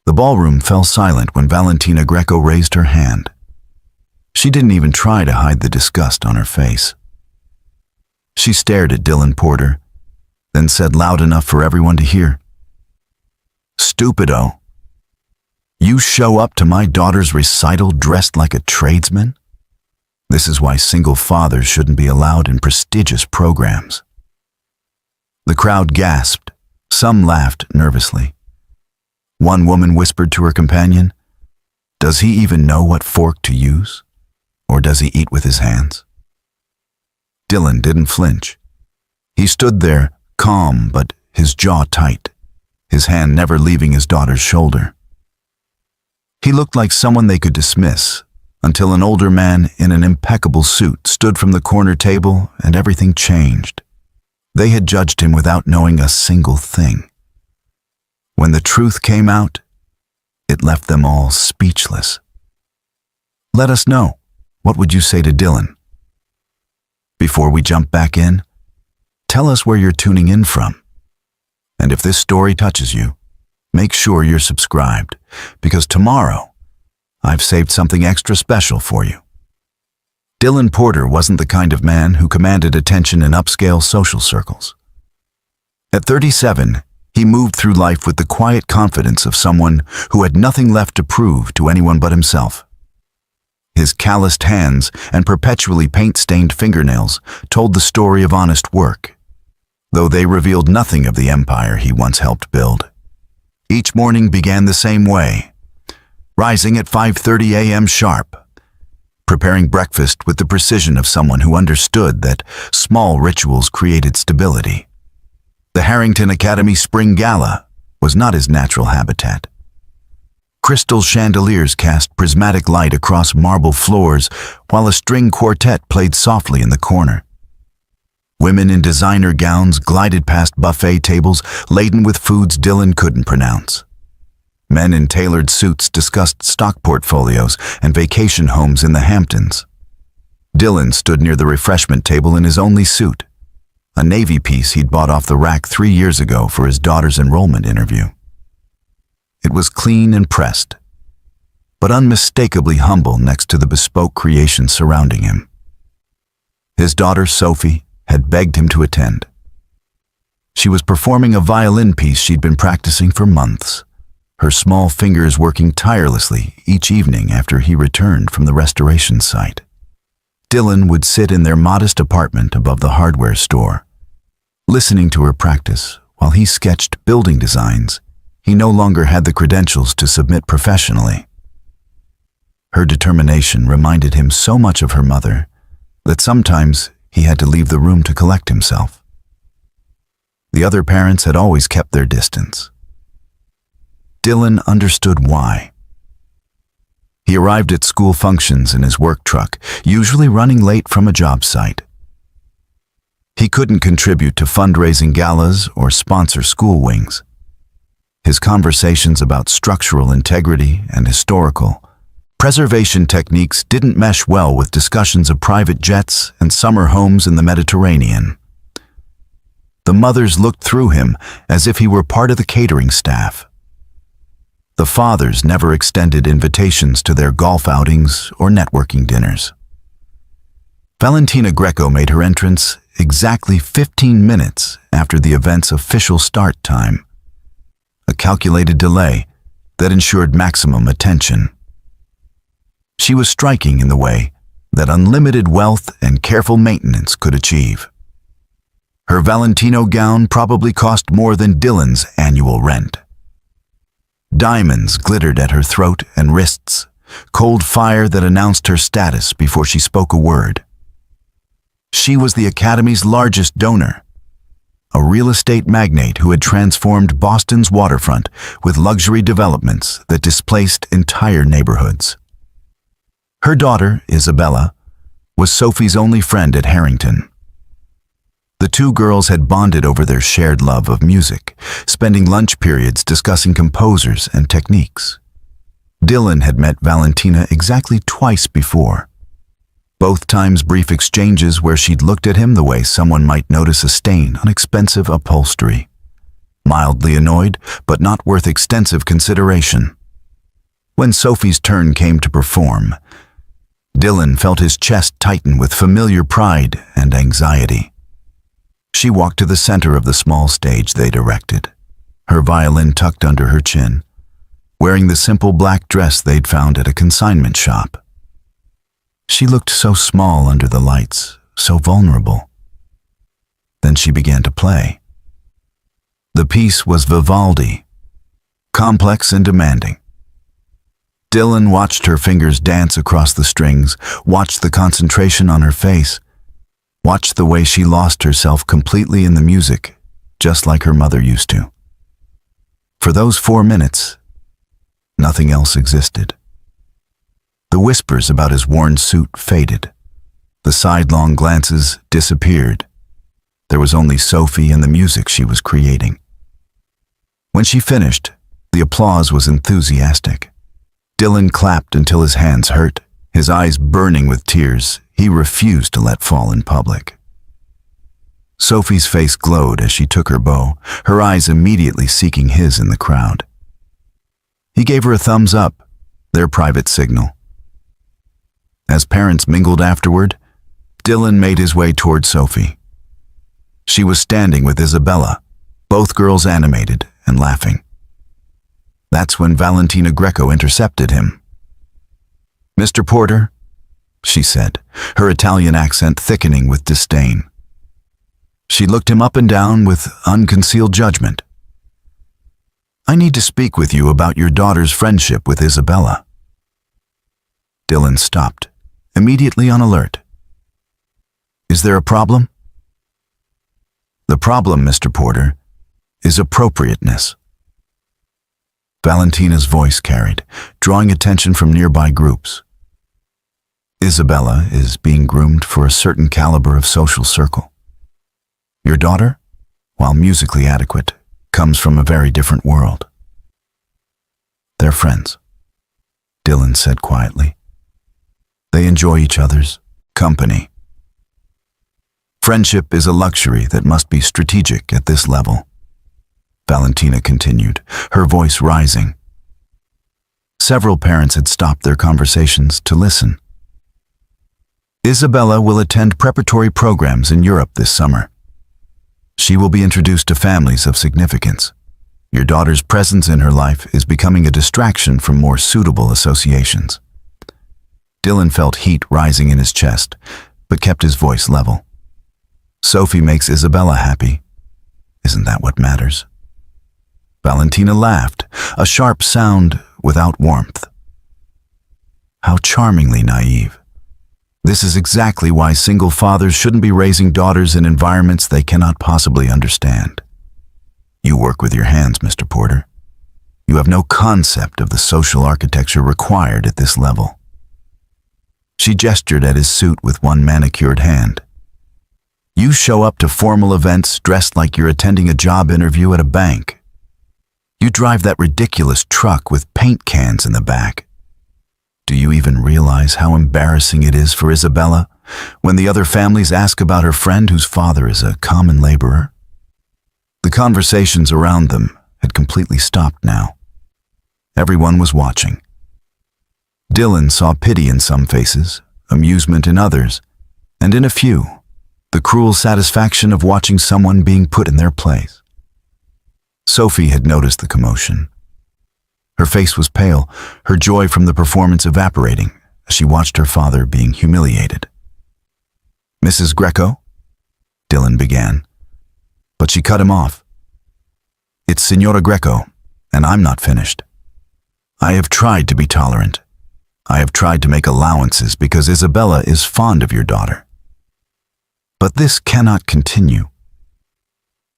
The ballroom fell silent when Valentina Greco raised her hand. She didn't even try to hide the disgust on her face. She stared at Dylan Porter, then said loud enough for everyone to hear, "Stupido, you show up to my daughter's recital dressed like a tradesman? This is why single fathers shouldn't be allowed in prestigious programs." The crowd gasped. Some laughed nervously. One woman whispered to her companion, "Does he even know what fork to use? Or does he eat with his hands?" Dylan didn't flinch. He stood there, calm but his jaw tight, his hand never leaving his daughter's shoulder. He looked like someone they could dismiss, until an older man in an impeccable suit stood from the corner table and everything changed. They had judged him without knowing a single thing. When the truth came out, it left them all speechless. Let us know. What would you say to Dylan? Before we jump back in, tell us where you're tuning in from. And if this story touches you, make sure you're subscribed, because tomorrow, I've saved something extra special for you. Dylan Porter wasn't the kind of man who commanded attention in upscale social circles. At 37, he moved through life with the quiet confidence of someone who had nothing left to prove to anyone but himself. His calloused hands and perpetually paint-stained fingernails told the story of honest work, though they revealed nothing of the empire he once helped build. Each morning began the same way, rising at 5:30 a.m. sharp, preparing breakfast with the precision of someone who understood that small rituals created stability. The Harrington Academy Spring Gala was not his natural habitat. Crystal chandeliers cast prismatic light across marble floors while a string quartet played softly in the corner. Women in designer gowns glided past buffet tables laden with foods Dylan couldn't pronounce. Men in tailored suits discussed stock portfolios and vacation homes in the Hamptons. Dylan stood near the refreshment table in his only suit, a navy piece he'd bought off the rack 3 years ago for his daughter's enrollment interview. It was clean and pressed, but unmistakably humble next to the bespoke creation surrounding him. His daughter, Sophie, had begged him to attend. She was performing a violin piece she'd been practicing for months, her small fingers working tirelessly each evening after he returned from the restoration site. Dylan would sit in their modest apartment above the hardware store, listening to her practice while he sketched building designs he no longer had the credentials to submit professionally. Her determination reminded him so much of her mother that sometimes he had to leave the room to collect himself. The other parents had always kept their distance. Dylan understood why. He arrived at school functions in his work truck, usually running late from a job site. He couldn't contribute to fundraising galas or sponsor school wings. His conversations about structural integrity and historical preservation techniques didn't mesh well with discussions of private jets and summer homes in the Mediterranean. The mothers looked through him as if he were part of the catering staff. The fathers never extended invitations to their golf outings or networking dinners. Valentina Greco made her entrance exactly 15 minutes after the event's official start time, a calculated delay that ensured maximum attention. She was striking in the way that unlimited wealth and careful maintenance could achieve. Her Valentino gown probably cost more than Dylan's annual rent. Diamonds glittered at her throat and wrists, cold fire that announced her status before she spoke a word. She was the Academy's largest donor, a real estate magnate who had transformed Boston's waterfront with luxury developments that displaced entire neighborhoods. Her daughter, Isabella, was Sophie's only friend at Harrington. The two girls had bonded over their shared love of music, spending lunch periods discussing composers and techniques. Dylan had met Valentina exactly twice before, both times brief exchanges where she'd looked at him the way someone might notice a stain on expensive upholstery. mildly annoyed, but not worth extensive consideration. When Sophie's turn came to perform, Dylan felt his chest tighten with familiar pride and anxiety. She walked to the center of the small stage they'd erected, her violin tucked under her chin, wearing the simple black dress they'd found at a consignment shop. She looked so small under the lights, so vulnerable. Then she began to play. The piece was Vivaldi, complex and demanding. Dylan watched her fingers dance across the strings, watched the concentration on her face, watched the way she lost herself completely in the music, just like her mother used to. For those 4 minutes, nothing else existed. The whispers about his worn suit faded. The sidelong glances disappeared. There was only Sophie and the music she was creating. When she finished, the applause was enthusiastic. Dylan clapped until his hands hurt, his eyes burning with tears he refused to let fall in public. Sophie's face glowed as she took her bow, her eyes immediately seeking his in the crowd. He gave her a thumbs up, their private signal. As parents mingled afterward, Dylan made his way toward Sophie. She was standing with Isabella, both girls animated and laughing. That's when Valentina Greco intercepted him. "Mr. Porter," she said, her Italian accent thickening with disdain. She looked him up and down with unconcealed judgment. "I need to speak with you about your daughter's friendship with Isabella." Dylan stopped, immediately on alert. "Is there a problem?" "The problem, Mr. Porter, is appropriateness." Valentina's voice carried, drawing attention from nearby groups. "Isabella is being groomed for a certain caliber of social circle. Your daughter, while musically adequate, comes from a very different world." "They're friends," Dylan said quietly. "They enjoy each other's company. Friendship is a luxury that must be strategic at this level," Valentina continued, her voice rising. Several parents had stopped their conversations to listen. "Isabella will attend preparatory programs in Europe this summer. She will be introduced to families of significance. Your daughter's presence in her life is becoming a distraction from more suitable associations." Dylan felt heat rising in his chest, but kept his voice level. "Sophie makes Isabella happy. Isn't that what matters?" Valentina laughed, a sharp sound without warmth. How charmingly naive. This is exactly why single fathers shouldn't be raising daughters in environments they cannot possibly understand. You work with your hands, Mr. Porter. You have no concept of the social architecture required at this level. She gestured at his suit with one manicured hand. You show up to formal events dressed like you're attending a job interview at a bank. You drive that ridiculous truck with paint cans in the back. Do you even realize how embarrassing it is for Isabella when the other families ask about her friend whose father is a common laborer? The conversations around them had completely stopped now. Everyone was watching. Dylan saw pity in some faces, amusement in others, and in a few, the cruel satisfaction of watching someone being put in their place. Sophie had noticed the commotion. Her face was pale, her joy from the performance evaporating as she watched her father being humiliated. "Mrs. Greco?" Dylan began, but she cut him off. "It's Signora Greco, and I'm not finished. I have tried to be tolerant. I have tried to make allowances because Isabella is fond of your daughter. But this cannot continue.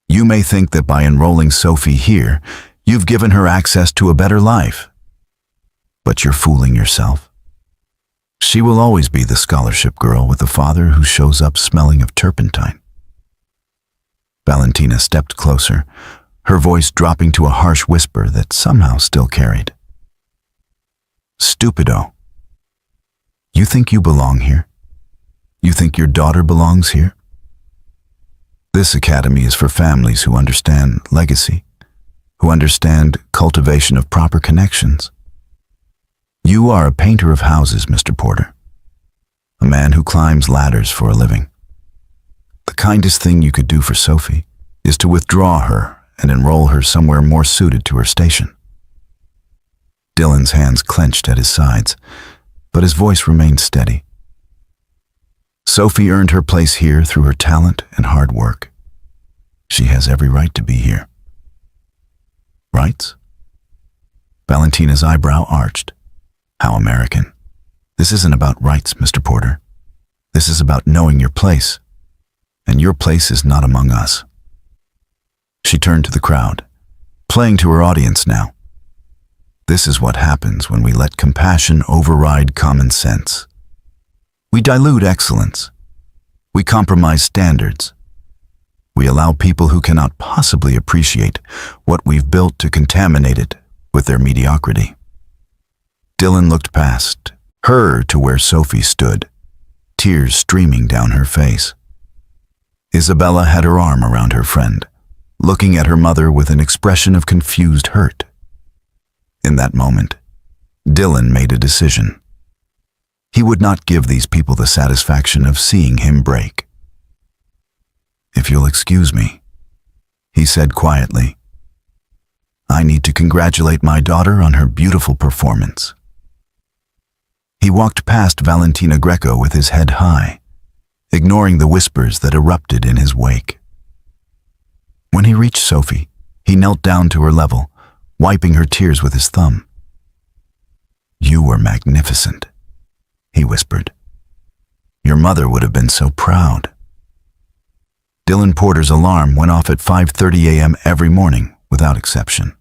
You may think that by enrolling Sophie here, you've given her access to a better life. But you're fooling yourself. She will always be the scholarship girl with a father who shows up smelling of turpentine." Valentina stepped closer, her voice dropping to a harsh whisper that somehow still carried. "Stupido. You think you belong here? You think your daughter belongs here? This academy is for families who understand legacy, who understand cultivation of proper connections. You are a painter of houses, Mr. Porter, a man who climbs ladders for a living. The kindest thing you could do for Sophie is to withdraw her and enroll her somewhere more suited to her station. Dylan's hands clenched at his sides, but his voice remained steady. Sophie earned her place here through her talent and hard work. She has every right to be here. Rights? Valentina's eyebrow arched. How American. This isn't about rights, Mr. Porter. This is about knowing your place, and your place is not among us. She turned to the crowd, playing to her audience now. This is what happens when we let compassion override common sense. We dilute excellence. We compromise standards. We allow people who cannot possibly appreciate what we've built to contaminate it with their mediocrity. Dylan looked past her to where Sophie stood, tears streaming down her face. Isabella had her arm around her friend, looking at her mother with an expression of confused hurt. In that moment, Dylan made a decision. He would not give these people the satisfaction of seeing him break. "If you'll excuse me," he said quietly, "I need to congratulate my daughter on her beautiful performance." He walked past Valentina Greco with his head high, ignoring the whispers that erupted in his wake. When he reached Sophie, he knelt down to her level, wiping her tears with his thumb. "You were magnificent," he whispered. "Your mother would have been so proud." Dylan Porter's alarm went off at 5:30 a.m. every morning, without exception.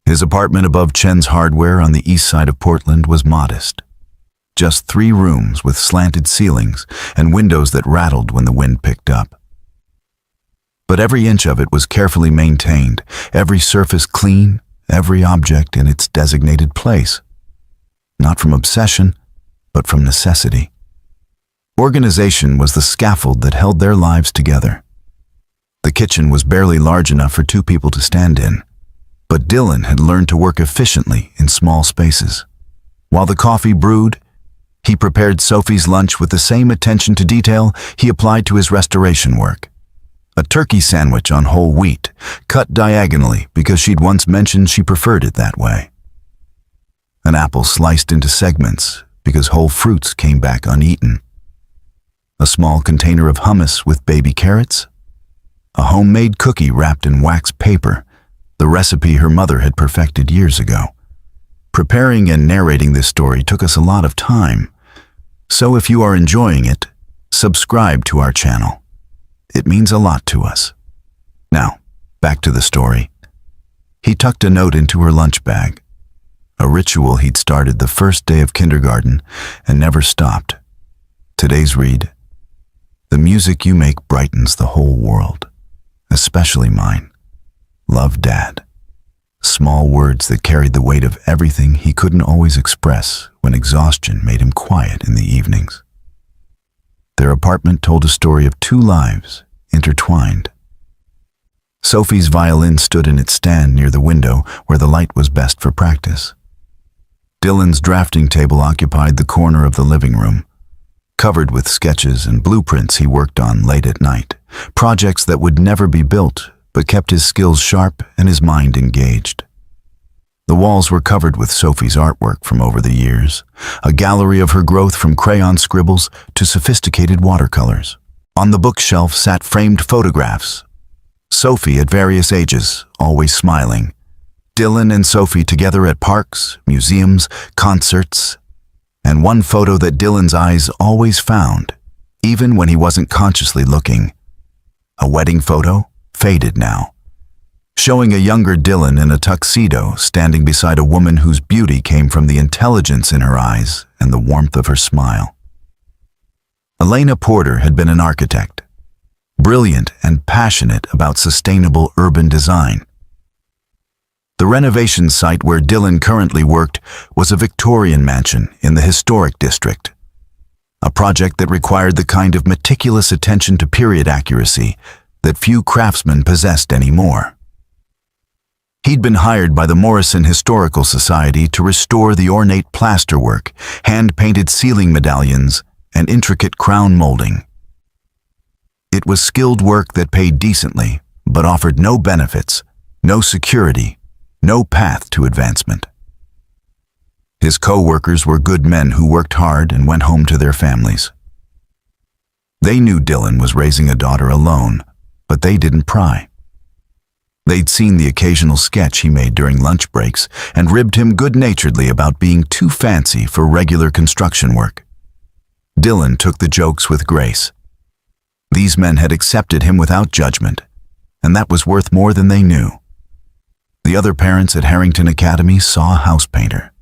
His apartment above Chen's Hardware on the east side of Portland was modest. Just 3 rooms with slanted ceilings and windows that rattled when the wind picked up. But every inch of it was carefully maintained, every surface clean, every object in its designated place. Not from obsession, but from necessity. Organization was the scaffold that held their lives together. The kitchen was barely large enough for 2 people to stand in, but Dylan had learned to work efficiently in small spaces. While the coffee brewed, he prepared Sophie's lunch with the same attention to detail he applied to his restoration work. A turkey sandwich on whole wheat, cut diagonally because she'd once mentioned she preferred it that way. An apple sliced into segments because whole fruits came back uneaten. A small container of hummus with baby carrots. A homemade cookie wrapped in wax paper, the recipe her mother had perfected years ago. Preparing and narrating this story took us a lot of time, so if you are enjoying it, subscribe to our channel. It means a lot to us. Now, back to the story. He tucked a note into her lunch bag, a ritual he'd started the first day of kindergarten and never stopped. Today's read: "The music you make brightens the whole world, especially mine. Love, Dad." Small words that carried the weight of everything he couldn't always express when exhaustion made him quiet in the evenings. Their apartment told a story of 2 lives, intertwined. Sophie's violin stood in its stand near the window where the light was best for practice. Dylan's drafting table occupied the corner of the living room, covered with sketches and blueprints he worked on late at night, projects that would never be built but kept his skills sharp and his mind engaged. The walls were covered with Sophie's artwork from over the years, a gallery of her growth from crayon scribbles to sophisticated watercolors. On the bookshelf sat framed photographs. Sophie at various ages, always smiling. Dylan and Sophie together at parks, museums, concerts, and one photo that Dylan's eyes always found, even when he wasn't consciously looking. A wedding photo, faded now, showing a younger Dylan in a tuxedo standing beside a woman whose beauty came from the intelligence in her eyes and the warmth of her smile. Elena Porter had been an architect, brilliant and passionate about sustainable urban design. The renovation site where Dylan currently worked was a Victorian mansion in the historic district, a project that required the kind of meticulous attention to period accuracy that few craftsmen possessed anymore. He'd been hired by the Morrison Historical Society to restore the ornate plasterwork, hand-painted ceiling medallions, and intricate crown molding. It was skilled work that paid decently, but offered no benefits, no security, no path to advancement. His co-workers were good men who worked hard and went home to their families. They knew Dylan was raising a daughter alone, but they didn't pry. They'd seen the occasional sketch he made during lunch breaks and ribbed him good-naturedly about being too fancy for regular construction work. Dylan took the jokes with grace. These men had accepted him without judgment, and that was worth more than they knew. The other parents at Harrington Academy saw a house painter.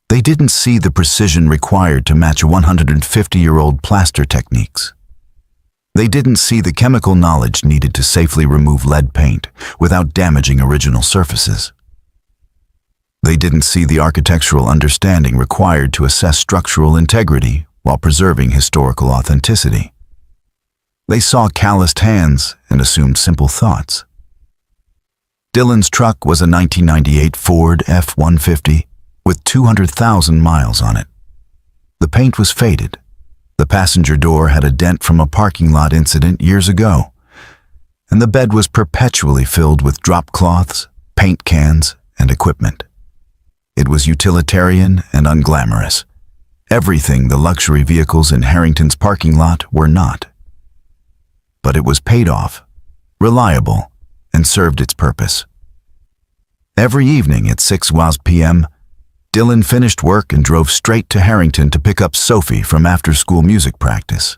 They didn't see the precision required to match 150-year-old plaster techniques. They didn't see the chemical knowledge needed to safely remove lead paint without damaging original surfaces. They didn't see the architectural understanding required to assess structural integrity while preserving historical authenticity. They saw calloused hands and assumed simple thoughts. Dylan's truck was a 1998 Ford F-150 with 200,000 miles on it. The paint was faded. The passenger door had a dent from a parking lot incident years ago, and the bed was perpetually filled with drop cloths, paint cans, and equipment. It was utilitarian and unglamorous. Everything the luxury vehicles in Harrington's parking lot were not. But it was paid off, reliable, and served its purpose. Every evening at 6 p.m., Dylan finished work and drove straight to Harrington to pick up Sophie from after-school music practice.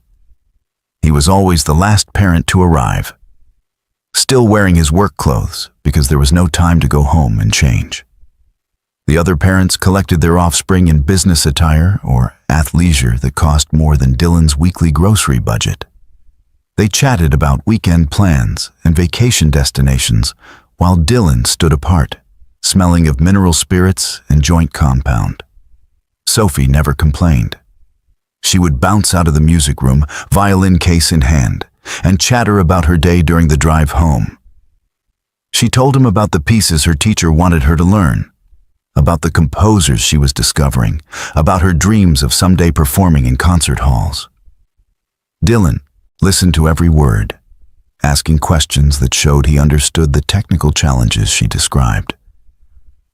He was always the last parent to arrive, still wearing his work clothes because there was no time to go home and change. The other parents collected their offspring in business attire or athleisure that cost more than Dylan's weekly grocery budget. They chatted about weekend plans and vacation destinations while Dylan stood apart, smelling of mineral spirits and joint compound. Sophie never complained. She would bounce out of the music room, violin case in hand, and chatter about her day during the drive home. She told him about the pieces her teacher wanted her to learn, about the composers she was discovering, about her dreams of someday performing in concert halls. Dylan listened to every word, asking questions that showed he understood the technical challenges she described,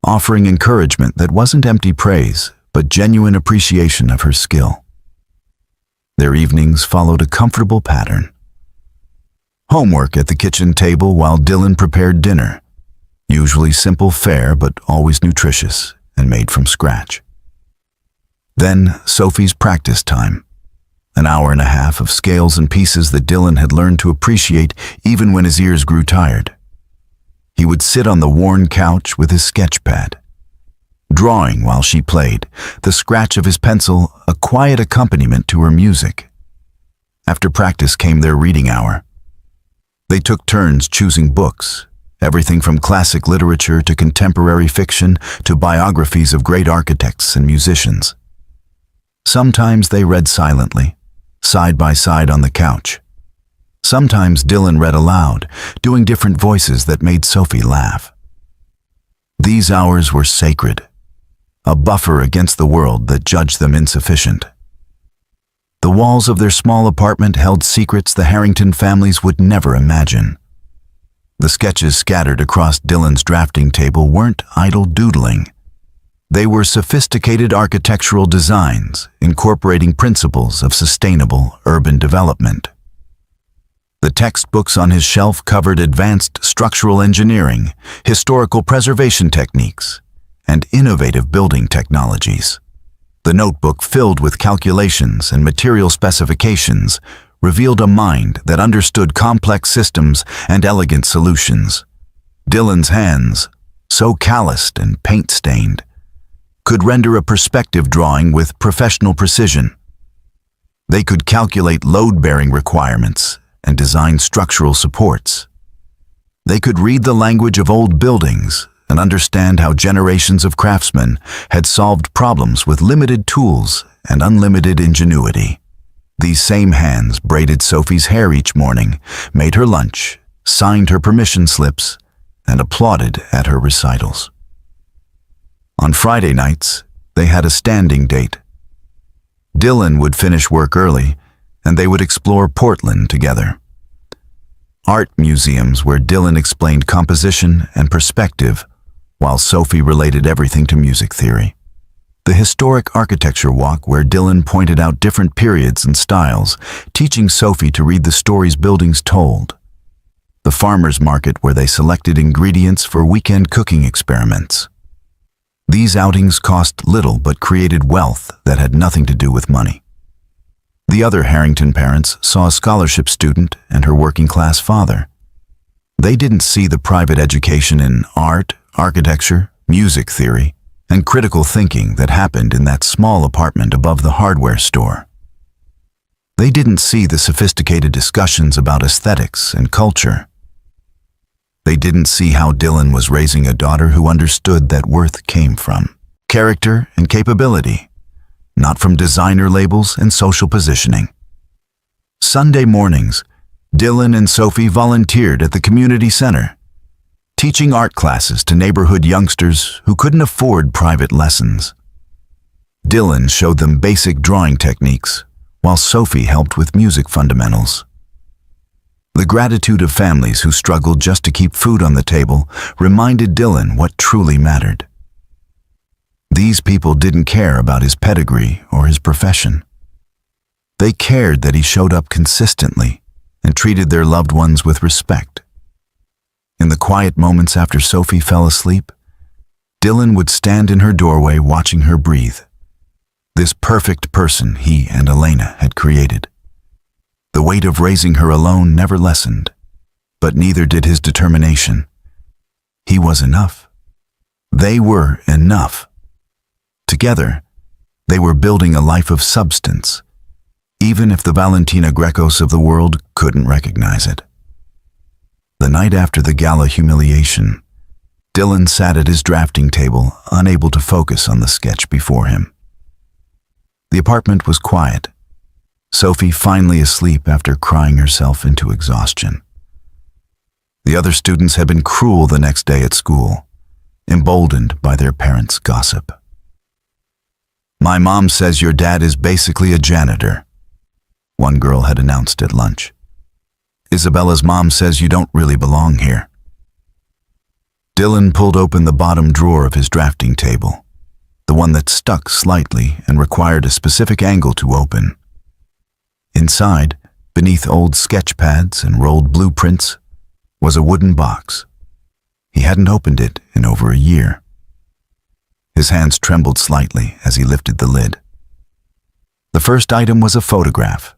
offering encouragement that wasn't empty praise, but genuine appreciation of her skill. Their evenings followed a comfortable pattern. Homework at the kitchen table while Dylan prepared dinner, usually simple fare but always nutritious and made from scratch. Then Sophie's practice time, an hour and a half of scales and pieces that Dylan had learned to appreciate even when his ears grew tired. He would sit on the worn couch with his sketch pad, drawing while she played, the scratch of his pencil a quiet accompaniment to her music. After practice came their reading hour. They took turns choosing books, everything from classic literature to contemporary fiction to biographies of great architects and musicians. Sometimes they read silently, side by side on the couch. Sometimes Dylan read aloud, doing different voices that made Sophie laugh. These hours were sacred, a buffer against the world that judged them insufficient. The walls of their small apartment held secrets the Harrington families would never imagine. The sketches scattered across Dylan's drafting table weren't idle doodling. They were sophisticated architectural designs incorporating principles of sustainable urban development. The textbooks on his shelf covered advanced structural engineering, historical preservation techniques, and innovative building technologies. The notebook filled with calculations and material specifications revealed a mind that understood complex systems and elegant solutions. Dylan's hands, so calloused and paint-stained, could render a perspective drawing with professional precision. They could calculate load-bearing requirements and design structural supports. They could read the language of old buildings and understand how generations of craftsmen had solved problems with limited tools and unlimited ingenuity. These same hands braided Sophie's hair each morning, made her lunch, signed her permission slips, and applauded at her recitals. On Friday nights, they had a standing date. Dylan would finish work early, and they would explore Portland together. Art museums where Dylan explained composition and perspective, while Sophie related everything to music theory. The historic architecture walk where Dylan pointed out different periods and styles, teaching Sophie to read the stories buildings told. The farmers market where they selected ingredients for weekend cooking experiments. These outings cost little but created wealth that had nothing to do with money. The other Harrington parents saw a scholarship student and her working-class father. They didn't see the private education in art, architecture, music theory, and critical thinking that happened in that small apartment above the hardware store. They didn't see the sophisticated discussions about aesthetics and culture. They didn't see how Dylan was raising a daughter who understood that worth came from character and capability, not from designer labels and social positioning. Sunday mornings, Dylan and Sophie volunteered at the community center, teaching art classes to neighborhood youngsters who couldn't afford private lessons. Dylan showed them basic drawing techniques, while Sophie helped with music fundamentals. The gratitude of families who struggled just to keep food on the table reminded Dylan what truly mattered. These people didn't care about his pedigree or his profession. They cared that he showed up consistently and treated their loved ones with respect. In the quiet moments after Sophie fell asleep, Dylan would stand in her doorway watching her breathe. This perfect person he and Elena had created. The weight of raising her alone never lessened, but neither did his determination. He was enough. They were enough. Together, they were building a life of substance, even if the Valentina Grecos of the world couldn't recognize it. The night after the gala humiliation, Dylan sat at his drafting table, unable to focus on the sketch before him. The apartment was quiet. Sophie finally asleep after crying herself into exhaustion. The other students had been cruel the next day at school, emboldened by their parents' gossip. "My mom says your dad is basically a janitor," one girl had announced at lunch. "Isabella's mom says you don't really belong here." Dylan pulled open the bottom drawer of his drafting table, the one that stuck slightly and required a specific angle to open. Inside, beneath old sketch pads and rolled blueprints, was a wooden box. He hadn't opened it in over a year. His hands trembled slightly as he lifted the lid. The first item was a photograph,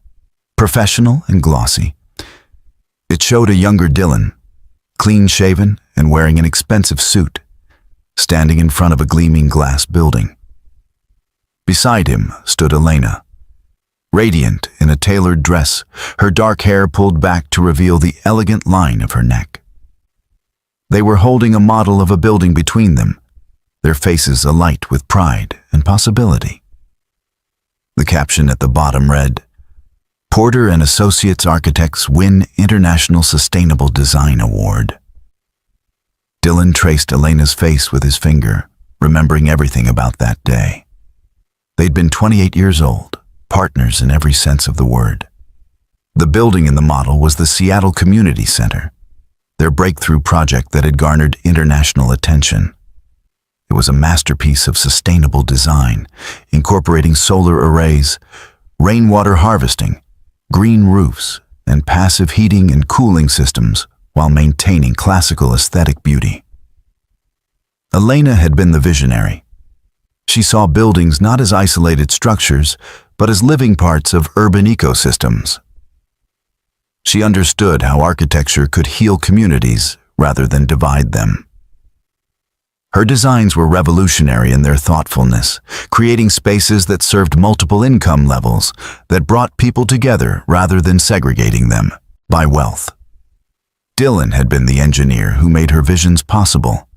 professional and glossy. It showed a younger Dylan, clean-shaven and wearing an expensive suit, standing in front of a gleaming glass building. Beside him stood Elena, radiant in a tailored dress, her dark hair pulled back to reveal the elegant line of her neck. They were holding a model of a building between them, their faces alight with pride and possibility. The caption at the bottom read, "Porter and Associates Architects win International Sustainable Design Award." Dylan traced Elena's face with his finger, remembering everything about that day. They'd been 28 years old, partners in every sense of the word. The building in the model was the Seattle Community Center, their breakthrough project that had garnered international attention. It was a masterpiece of sustainable design, incorporating solar arrays, rainwater harvesting, green roofs, and passive heating and cooling systems while maintaining classical aesthetic beauty. Elena had been the visionary. She saw buildings not as isolated structures, but as living parts of urban ecosystems. She understood how architecture could heal communities rather than divide them. Her designs were revolutionary in their thoughtfulness, creating spaces that served multiple income levels, that brought people together rather than segregating them by wealth. Dylan had been the engineer who made her visions possible.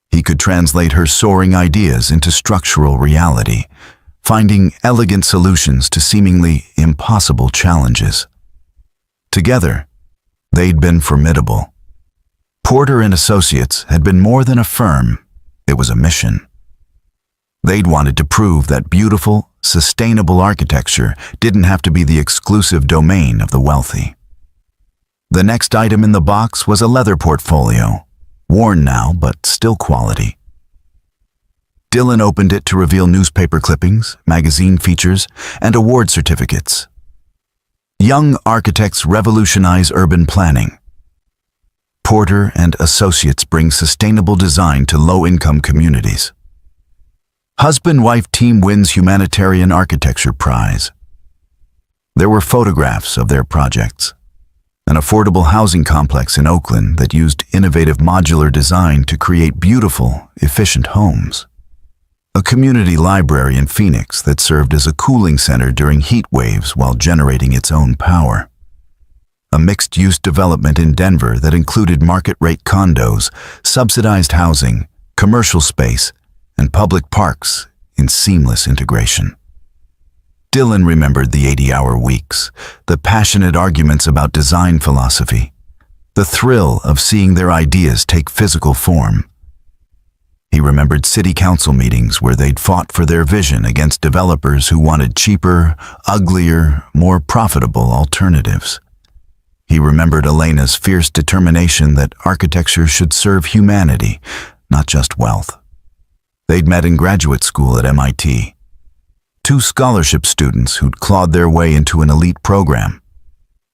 He could translate her soaring ideas into structural reality, finding elegant solutions to seemingly impossible challenges. Together, they'd been formidable. Porter and Associates had been more than a firm, it was a mission. They'd wanted to prove that beautiful, sustainable architecture didn't have to be the exclusive domain of the wealthy. The next item in the box was a leather portfolio, worn now but still quality. Dylan opened it to reveal newspaper clippings, magazine features, and award certificates. Young architects revolutionize urban planning. Porter and Associates bring sustainable design to low-income communities. Husband-wife team wins Humanitarian Architecture Prize. There were photographs of their projects. An affordable housing complex in Oakland that used innovative modular design to create beautiful, efficient homes. A community library in Phoenix that served as a cooling center during heat waves while generating its own power. A mixed-use development in Denver that included market-rate condos, subsidized housing, commercial space, and public parks in seamless integration. Dylan remembered the 80-hour weeks, the passionate arguments about design philosophy, the thrill of seeing their ideas take physical form. He remembered city council meetings where they'd fought for their vision against developers who wanted cheaper, uglier, more profitable alternatives. He remembered Elena's fierce determination that architecture should serve humanity, not just wealth. They'd met in graduate school at MIT. Two scholarship students who'd clawed their way into an elite program.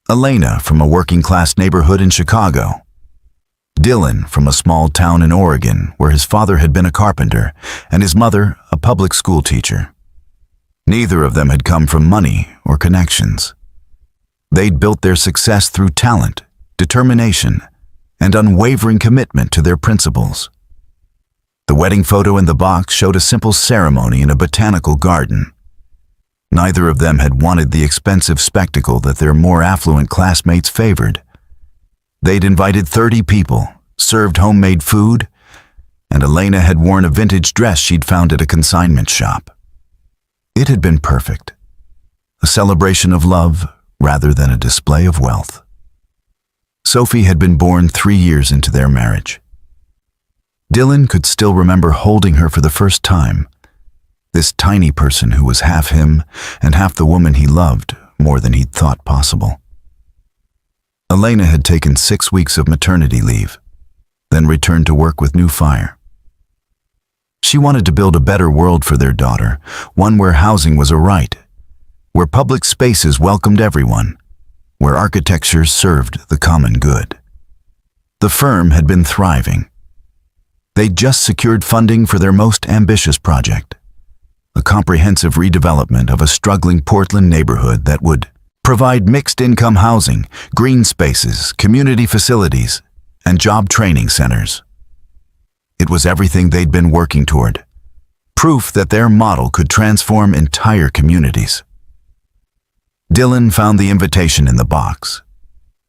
Elena from a working-class neighborhood in Chicago. Dylan from a small town in Oregon where his father had been a carpenter and his mother a public school teacher. Neither of them had come from money or connections. They'd built their success through talent, determination, and unwavering commitment to their principles. The wedding photo in the box showed a simple ceremony in a botanical garden. Neither of them had wanted the expensive spectacle that their more affluent classmates favored. They'd invited 30 people, served homemade food, and Elena had worn a vintage dress she'd found at a consignment shop. It had been perfect. A celebration of love rather than a display of wealth. Sophie had been born 3 years into their marriage. Dylan could still remember holding her for the first time, this tiny person who was half him and half the woman he loved more than he'd thought possible. Elena had taken 6 weeks of maternity leave, then returned to work with new fire. She wanted to build a better world for their daughter, one where housing was a right, where public spaces welcomed everyone, where architecture served the common good. The firm had been thriving. They'd just secured funding for their most ambitious project, a comprehensive redevelopment of a struggling Portland neighborhood that would provide mixed-income housing, green spaces, community facilities, and job training centers. It was everything they'd been working toward, proof that their model could transform entire communities. Dylan found the invitation in the box,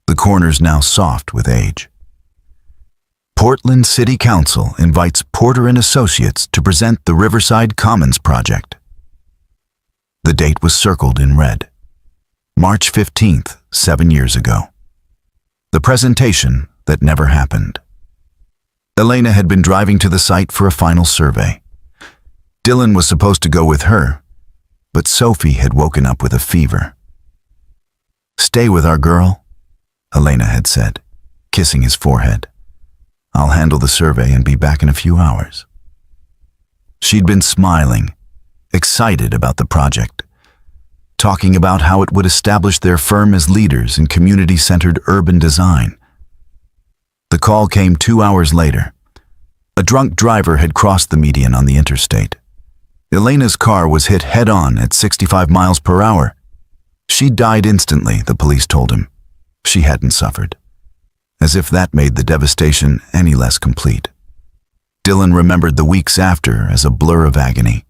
the corners now soft with age. Portland City Council invites Porter and Associates to present the Riverside Commons project. The date was circled in red. March 15th, 7 years ago. The presentation that never happened. Elena had been driving to the site for a final survey. Dylan was supposed to go with her, but Sophie had woken up with a fever. "Stay with our girl," Elena had said, kissing his forehead. "I'll handle the survey and be back in a few hours." She'd been smiling, excited about the project, talking about how it would establish their firm as leaders in community-centered urban design. The call came 2 hours later. A drunk driver had crossed the median on the interstate. Elena's car was hit head-on at 65 miles per hour. She died instantly, the police told him. She hadn't suffered. As if that made the devastation any less complete. Dylan remembered the weeks after as a blur of agony.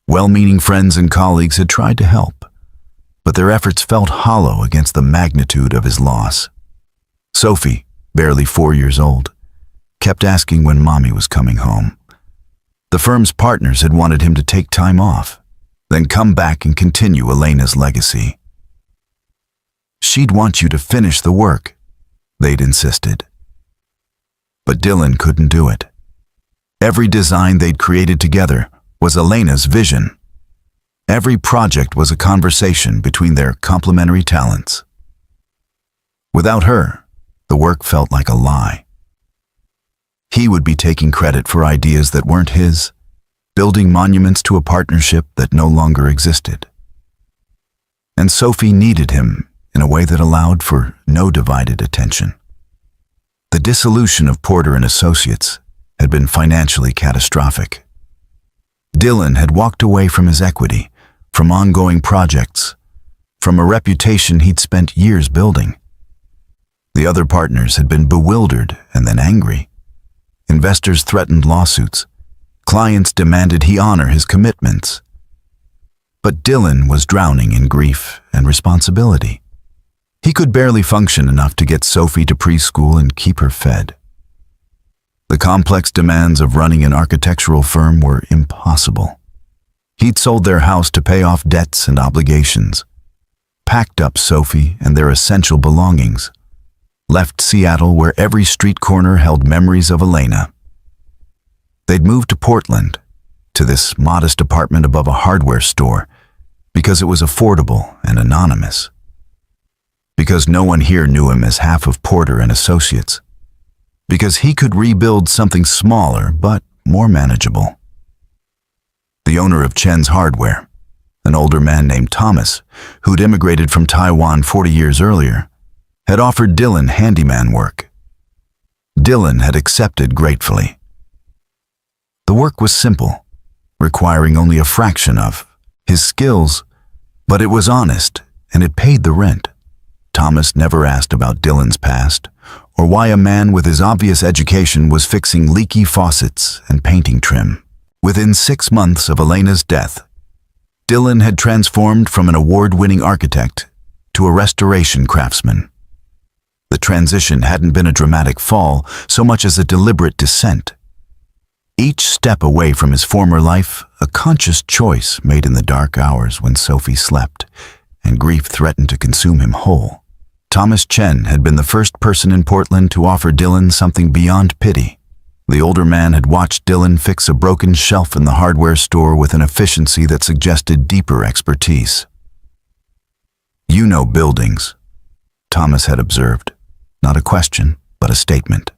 Well-meaning friends and colleagues had tried to help, but their efforts felt hollow against the magnitude of his loss. Sophie, barely 4 years old, kept asking when Mommy was coming home. The firm's partners had wanted him to take time off, then come back and continue Elena's legacy. "She'd want you to finish the work," they'd insisted. But Dylan couldn't do it. Every design they'd created together was Elena's vision. Every project was a conversation between their complementary talents. Without her, the work felt like a lie. He would be taking credit for ideas that weren't his, building monuments to a partnership that no longer existed. And Sophie needed him in a way that allowed for no divided attention. The dissolution of Porter and Associates had been financially catastrophic. Dylan had walked away from his equity, from ongoing projects, from a reputation he'd spent years building. The other partners had been bewildered and then angry. Investors threatened lawsuits. Clients demanded he honor his commitments. But Dylan was drowning in grief and responsibility. He could barely function enough to get Sophie to preschool and keep her fed. The complex demands of running an architectural firm were impossible. He'd sold their house to pay off debts and obligations, packed up Sophie and their essential belongings, left Seattle where every street corner held memories of Elena. They'd moved to Portland, to this modest apartment above a hardware store, because it was affordable and anonymous. Because no one here knew him as half of Porter and Associates. Because he could rebuild something smaller but more manageable. The owner of Chen's Hardware, an older man named Thomas, who'd immigrated from Taiwan 40 years earlier, had offered Dylan handyman work. Dylan had accepted gratefully. The work was simple, requiring only a fraction of his skills, but it was honest and it paid the rent. Thomas never asked about Dylan's past, or why a man with his obvious education was fixing leaky faucets and painting trim. Within 6 months of Elena's death, Dylan had transformed from an award-winning architect to a restoration craftsman. The transition hadn't been a dramatic fall so much as a deliberate descent. Each step away from his former life, a conscious choice made in the dark hours when Sophie slept, and grief threatened to consume him whole. Thomas Chen had been the first person in Portland to offer Dylan something beyond pity. The older man had watched Dylan fix a broken shelf in the hardware store with an efficiency that suggested deeper expertise. "You know buildings," Thomas had observed, not a question, but a statement.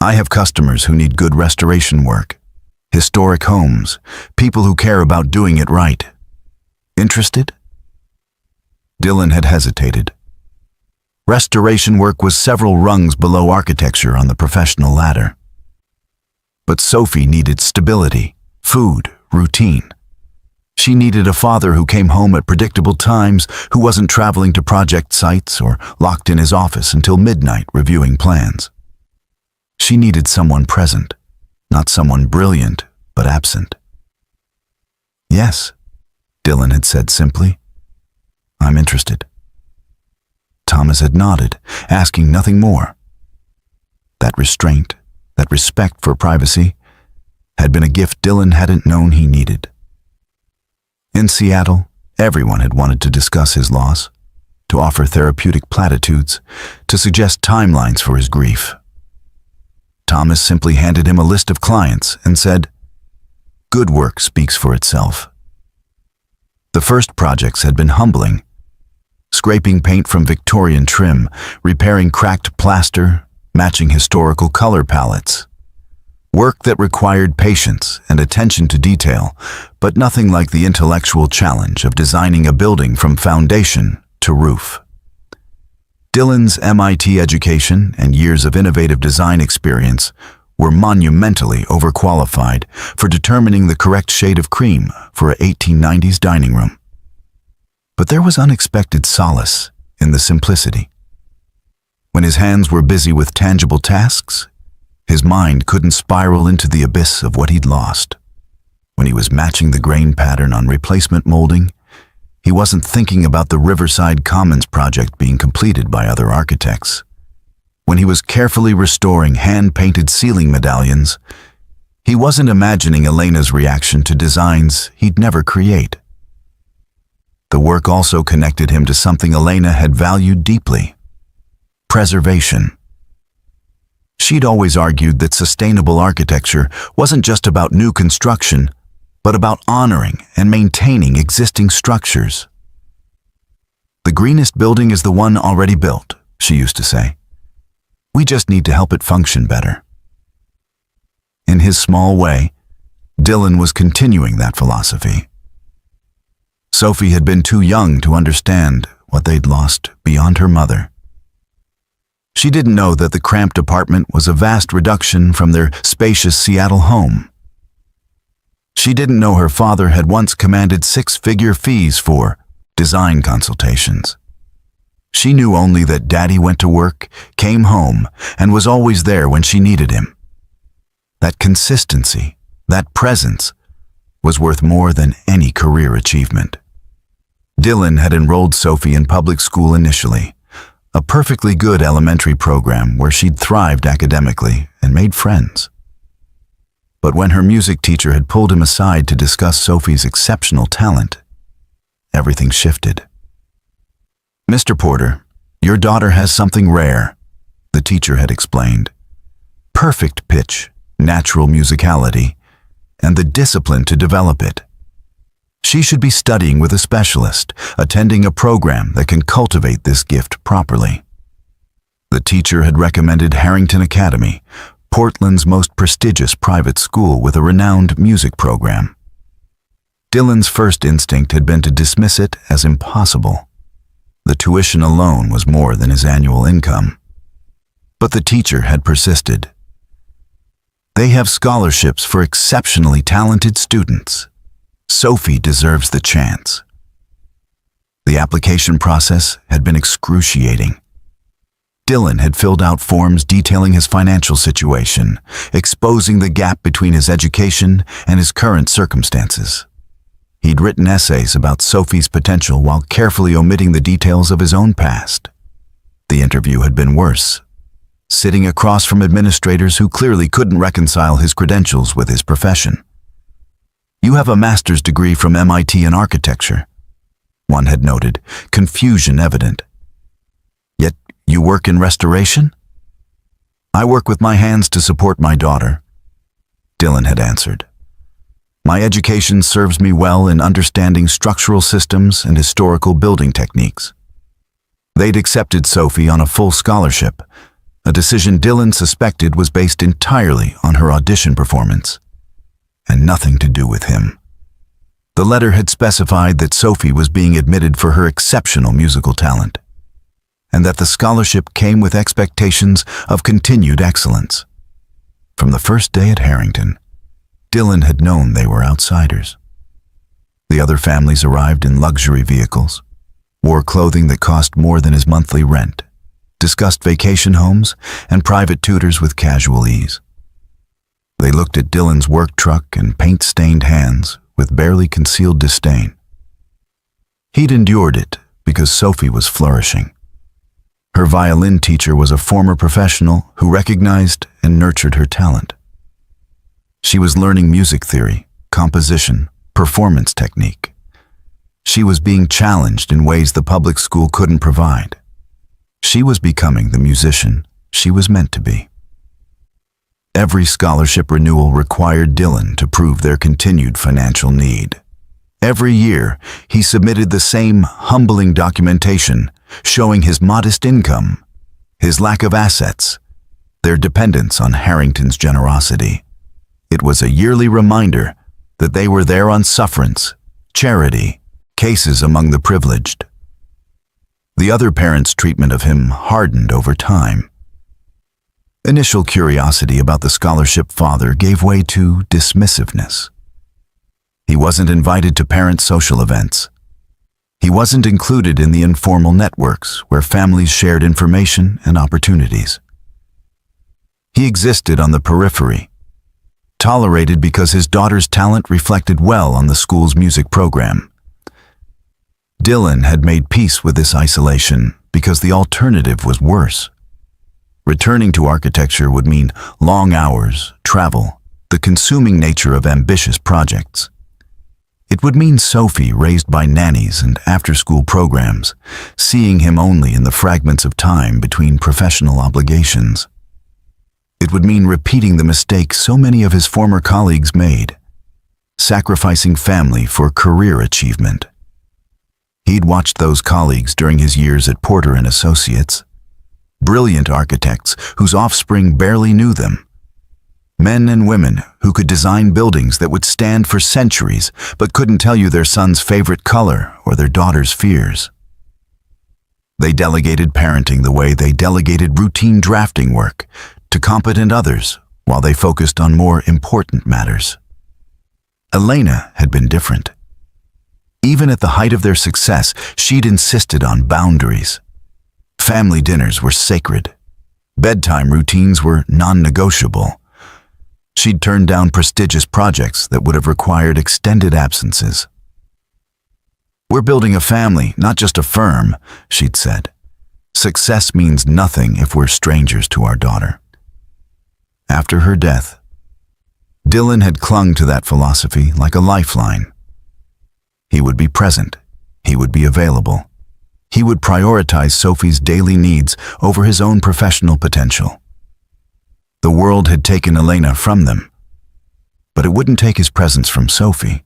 "I have customers who need good restoration work, historic homes, people who care about doing it right. Interested?" Dylan had hesitated. Restoration work was several rungs below architecture on the professional ladder. But Sophie needed stability, food, routine. She needed a father who came home at predictable times, who wasn't traveling to project sites or locked in his office until midnight reviewing plans. She needed someone present, not someone brilliant, but absent. "Yes," Dylan had said simply. "I'm interested." Thomas had nodded, asking nothing more. That restraint, that respect for privacy, had been a gift Dylan hadn't known he needed. In Seattle, everyone had wanted to discuss his loss, to offer therapeutic platitudes, to suggest timelines for his grief. Thomas simply handed him a list of clients and said, "Good work speaks for itself." The first projects had been humbling. Scraping paint from Victorian trim, repairing cracked plaster, matching historical color palettes. Work that required patience and attention to detail, but nothing like the intellectual challenge of designing a building from foundation to roof. Dylan's MIT education and years of innovative design experience were monumentally overqualified for determining the correct shade of cream for a 1890s dining room. But there was unexpected solace in the simplicity. When his hands were busy with tangible tasks, his mind couldn't spiral into the abyss of what he'd lost. When he was matching the grain pattern on replacement molding, he wasn't thinking about the Riverside Commons project being completed by other architects. When he was carefully restoring hand-painted ceiling medallions, he wasn't imagining Elena's reaction to designs he'd never create. The work also connected him to something Elena had valued deeply: preservation. She'd always argued that sustainable architecture wasn't just about new construction, but about honoring and maintaining existing structures. "The greenest building is the one already built," she used to say. "We just need to help it function better." In his small way, Dylan was continuing that philosophy. Sophie had been too young to understand what they'd lost beyond her mother. She didn't know that the cramped apartment was a vast reduction from their spacious Seattle home. She didn't know her father had once commanded six-figure fees for design consultations. She knew only that Daddy went to work, came home, and was always there when she needed him. That consistency, that presence, was worth more than any career achievement. Dylan had enrolled Sophie in public school initially, a perfectly good elementary program where she'd thrived academically and made friends. But when her music teacher had pulled him aside to discuss Sophie's exceptional talent, everything shifted. "Mr. Porter, your daughter has something rare," the teacher had explained. "Perfect pitch, natural musicality, and the discipline to develop it. She should be studying with a specialist, attending a program that can cultivate this gift properly." The teacher had recommended Harrington Academy, Portland's most prestigious private school with a renowned music program. Dylan's first instinct had been to dismiss it as impossible. The tuition alone was more than his annual income. But the teacher had persisted. "They have scholarships for exceptionally talented students. Sophie deserves the chance." The application process had been excruciating. Dylan had filled out forms detailing his financial situation, exposing the gap between his education and his current circumstances. He'd written essays about Sophie's potential while carefully omitting the details of his own past. The interview had been worse, sitting across from administrators who clearly couldn't reconcile his credentials with his profession. "You have a master's degree from MIT in architecture," one had noted, confusion evident. "Yet you work in restoration?" "I work with my hands to support my daughter," Dylan had answered. "My education serves me well in understanding structural systems and historical building techniques." They'd accepted Sophie on a full scholarship, a decision Dylan suspected was based entirely on her audition performance, and nothing to do with him. The letter had specified that Sophie was being admitted for her exceptional musical talent, and that the scholarship came with expectations of continued excellence. From the first day at Harrington, Dylan had known they were outsiders. The other families arrived in luxury vehicles, wore clothing that cost more than his monthly rent, discussed vacation homes and private tutors with casual ease. They looked at Dylan's work truck and paint-stained hands with barely concealed disdain. He'd endured it because Sophie was flourishing. Her violin teacher was a former professional who recognized and nurtured her talent. She was learning music theory, composition, performance technique. She was being challenged in ways the public school couldn't provide. She was becoming the musician she was meant to be. Every scholarship renewal required Dylan to prove their continued financial need. Every year, he submitted the same humbling documentation showing his modest income, his lack of assets, their dependence on Harrington's generosity. It was a yearly reminder that they were there on sufferance, charity, cases among the privileged. The other parents' treatment of him hardened over time. Initial curiosity about the scholarship father gave way to dismissiveness. He wasn't invited to parent social events. He wasn't included in the informal networks where families shared information and opportunities. He existed on the periphery, tolerated because his daughter's talent reflected well on the school's music program. Dylan had made peace with this isolation because the alternative was worse. Returning to architecture would mean long hours, travel, the consuming nature of ambitious projects. It would mean Sophie raised by nannies and after-school programs, seeing him only in the fragments of time between professional obligations. It would mean repeating the mistake so many of his former colleagues made, sacrificing family for career achievement. He'd watched those colleagues during his years at Porter and Associates, brilliant architects whose offspring barely knew them, men and women who could design buildings that would stand for centuries but couldn't tell you their son's favorite color or their daughter's fears. They delegated parenting the way they delegated routine drafting work to competent others while they focused on more important matters. Elena had been different. Even at the height of their success, she'd insisted on boundaries. Family dinners were sacred. Bedtime routines were non-negotiable. She'd turned down prestigious projects that would have required extended absences. "We're building a family, not just a firm," she'd said. "Success means nothing if we're strangers to our daughter." After her death, Dylan had clung to that philosophy like a lifeline. He would be present. He would be available. He would prioritize Sophie's daily needs over his own professional potential. The world had taken Elena from them, but it wouldn't take his presence from Sophie.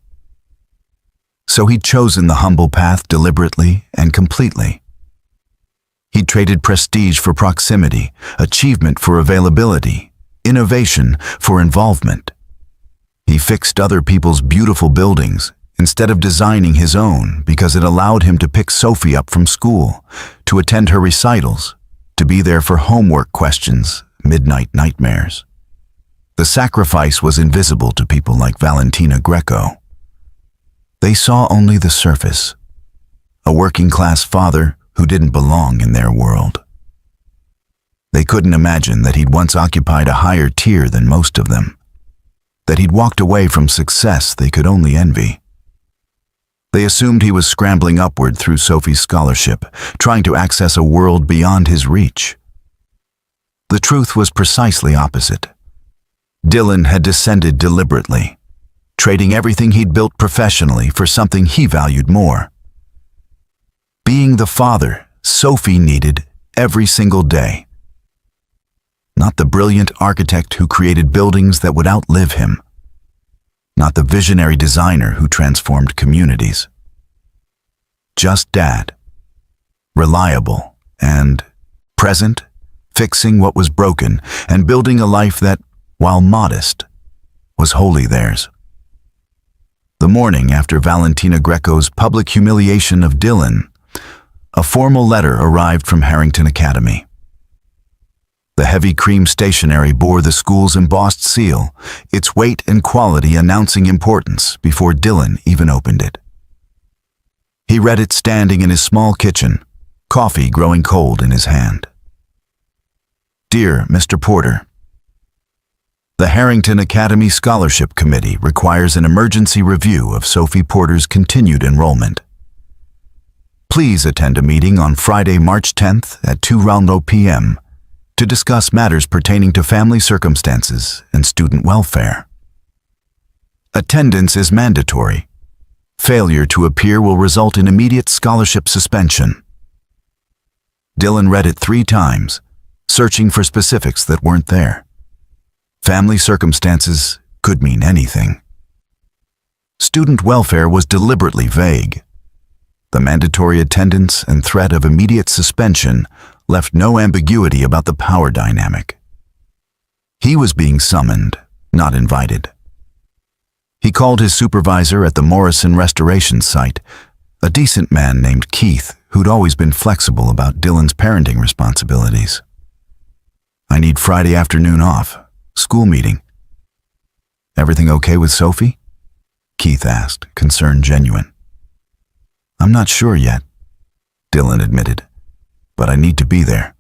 So he'd chosen the humble path deliberately and completely. He'd traded prestige for proximity, achievement for availability, innovation for involvement. He fixed other people's beautiful buildings instead of designing his own because it allowed him to pick Sophie up from school, to attend her recitals, to be there for homework questions, midnight nightmares. The sacrifice was invisible to people like Valentina Greco. They saw only the surface, a working-class father who didn't belong in their world. They couldn't imagine that he'd once occupied a higher tier than most of them, that he'd walked away from success they could only envy. They assumed he was scrambling upward through Sophie's scholarship, trying to access a world beyond his reach. The truth was precisely opposite. Dylan had descended deliberately, trading everything he'd built professionally for something he valued more. Being the father Sophie needed every single day. Not the brilliant architect who created buildings that would outlive him. Not the visionary designer who transformed communities. Just Dad. Reliable and present, fixing what was broken and building a life that, while modest, was wholly theirs. The morning after Valentina Greco's public humiliation of Dylan, a formal letter arrived from Harrington Academy. The heavy cream stationery bore the school's embossed seal, its weight and quality announcing importance before Dylan even opened it. He read it standing in his small kitchen, coffee growing cold in his hand. "Dear Mr. Porter, the Harrington Academy Scholarship Committee requires an emergency review of Sophie Porter's continued enrollment. Please attend a meeting on Friday, March 10th at 2 p.m. to discuss matters pertaining to family circumstances and student welfare. Attendance is mandatory. Failure to appear will result in immediate scholarship suspension." Dylan read it 3 times, searching for specifics that weren't there. Family circumstances could mean anything. Student welfare was deliberately vague. The mandatory attendance and threat of immediate suspension left no ambiguity about the power dynamic. He was being summoned, not invited. He called his supervisor at the Morrison Restoration site, a decent man named Keith who'd always been flexible about Dylan's parenting responsibilities. "I need Friday afternoon off. School meeting." "Everything okay with Sophie?" Keith asked, concern genuine. "I'm not sure yet," Dylan admitted, "but I need to be there.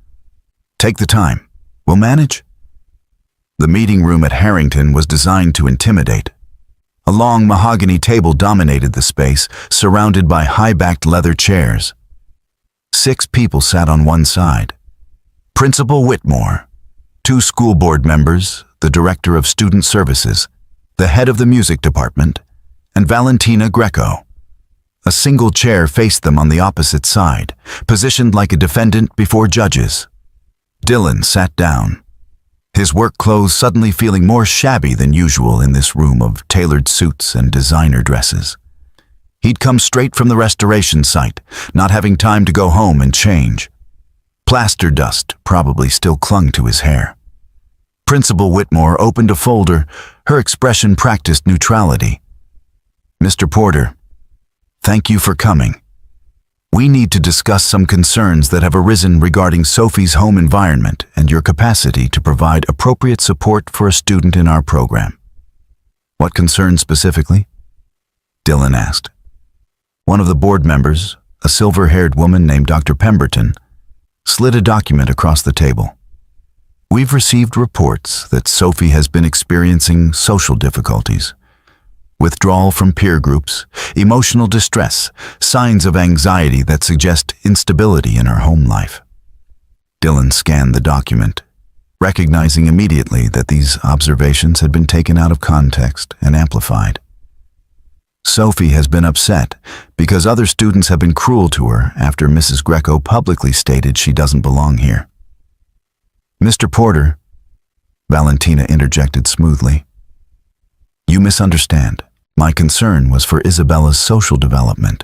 Take the time. We'll manage." The meeting room at Harrington was designed to intimidate. A long mahogany table dominated the space, surrounded by high-backed leather chairs. 6 people sat on one side. Principal Whitmore, 2 school board members, the director of student services, the head of the music department, and Valentina Greco. A single chair faced them on the opposite side, positioned like a defendant before judges. Dylan sat down. his work clothes suddenly feeling more shabby than usual in this room of tailored suits and designer dresses. He'd come straight from the restoration site, not having time to go home and change. Plaster dust probably still clung to his hair. Principal Whitmore opened a folder. Her expression practiced neutrality. "Mr. Porter, thank you for coming. We need to discuss some concerns that have arisen regarding Sophie's home environment and your capacity to provide appropriate support for a student in our program." "What concerns specifically?" Dylan asked. One of the board members, a silver-haired woman named Dr. Pemberton, slid a document across the table. "We've received reports that Sophie has been experiencing social difficulties, withdrawal from peer groups, emotional distress, signs of anxiety that suggest instability in her home life." Dylan scanned the document, recognizing immediately that these observations had been taken out of context and amplified. Sophie has been upset because other students have been cruel to her after Mrs. Greco publicly stated she doesn't belong here. "Mr. Porter," Valentina interjected smoothly, "you misunderstand. My concern was for Isabella's social development."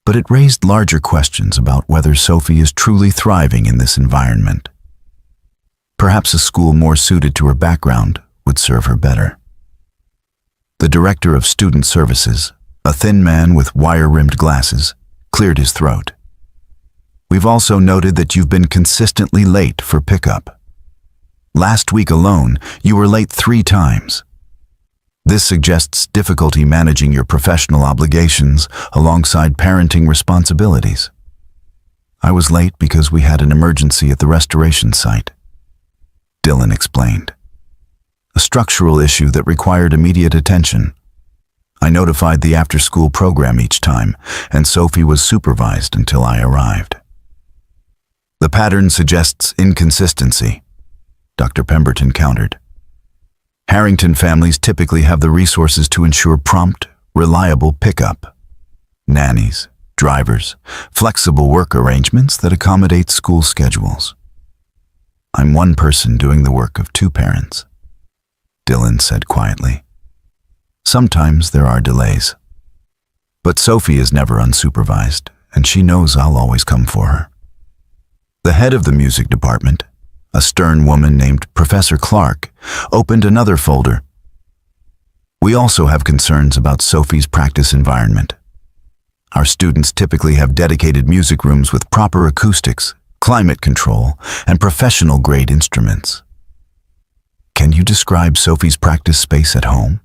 But it raised larger questions about whether Sophie is truly thriving in this environment. Perhaps a school more suited to her background would serve her better. The director of student services, a thin man with wire-rimmed glasses, cleared his throat. "We've also noted that you've been consistently late for pickup. Last week alone, you were late 3 times. This suggests difficulty managing your professional obligations alongside parenting responsibilities." "I was late because we had an emergency at the restoration site," Dylan explained. "A structural issue that required immediate attention. I notified the after-school program each time, and Sophie was supervised until I arrived." "The pattern suggests inconsistency," Dr. Pemberton countered. "Harrington families typically have the resources to ensure prompt, reliable pickup. Nannies, drivers, flexible work arrangements that accommodate school schedules. I'm one person doing the work of 2 parents," Dylan said quietly. "Sometimes there are delays. But Sophie is never unsupervised, and she knows I'll always come for her." The head of the music department, a stern woman named Professor Clark, opened another folder. "We also have concerns about Sophie's practice environment. Our students typically have dedicated music rooms with proper acoustics, climate control, and professional-grade instruments. Can you describe Sophie's practice space at home?"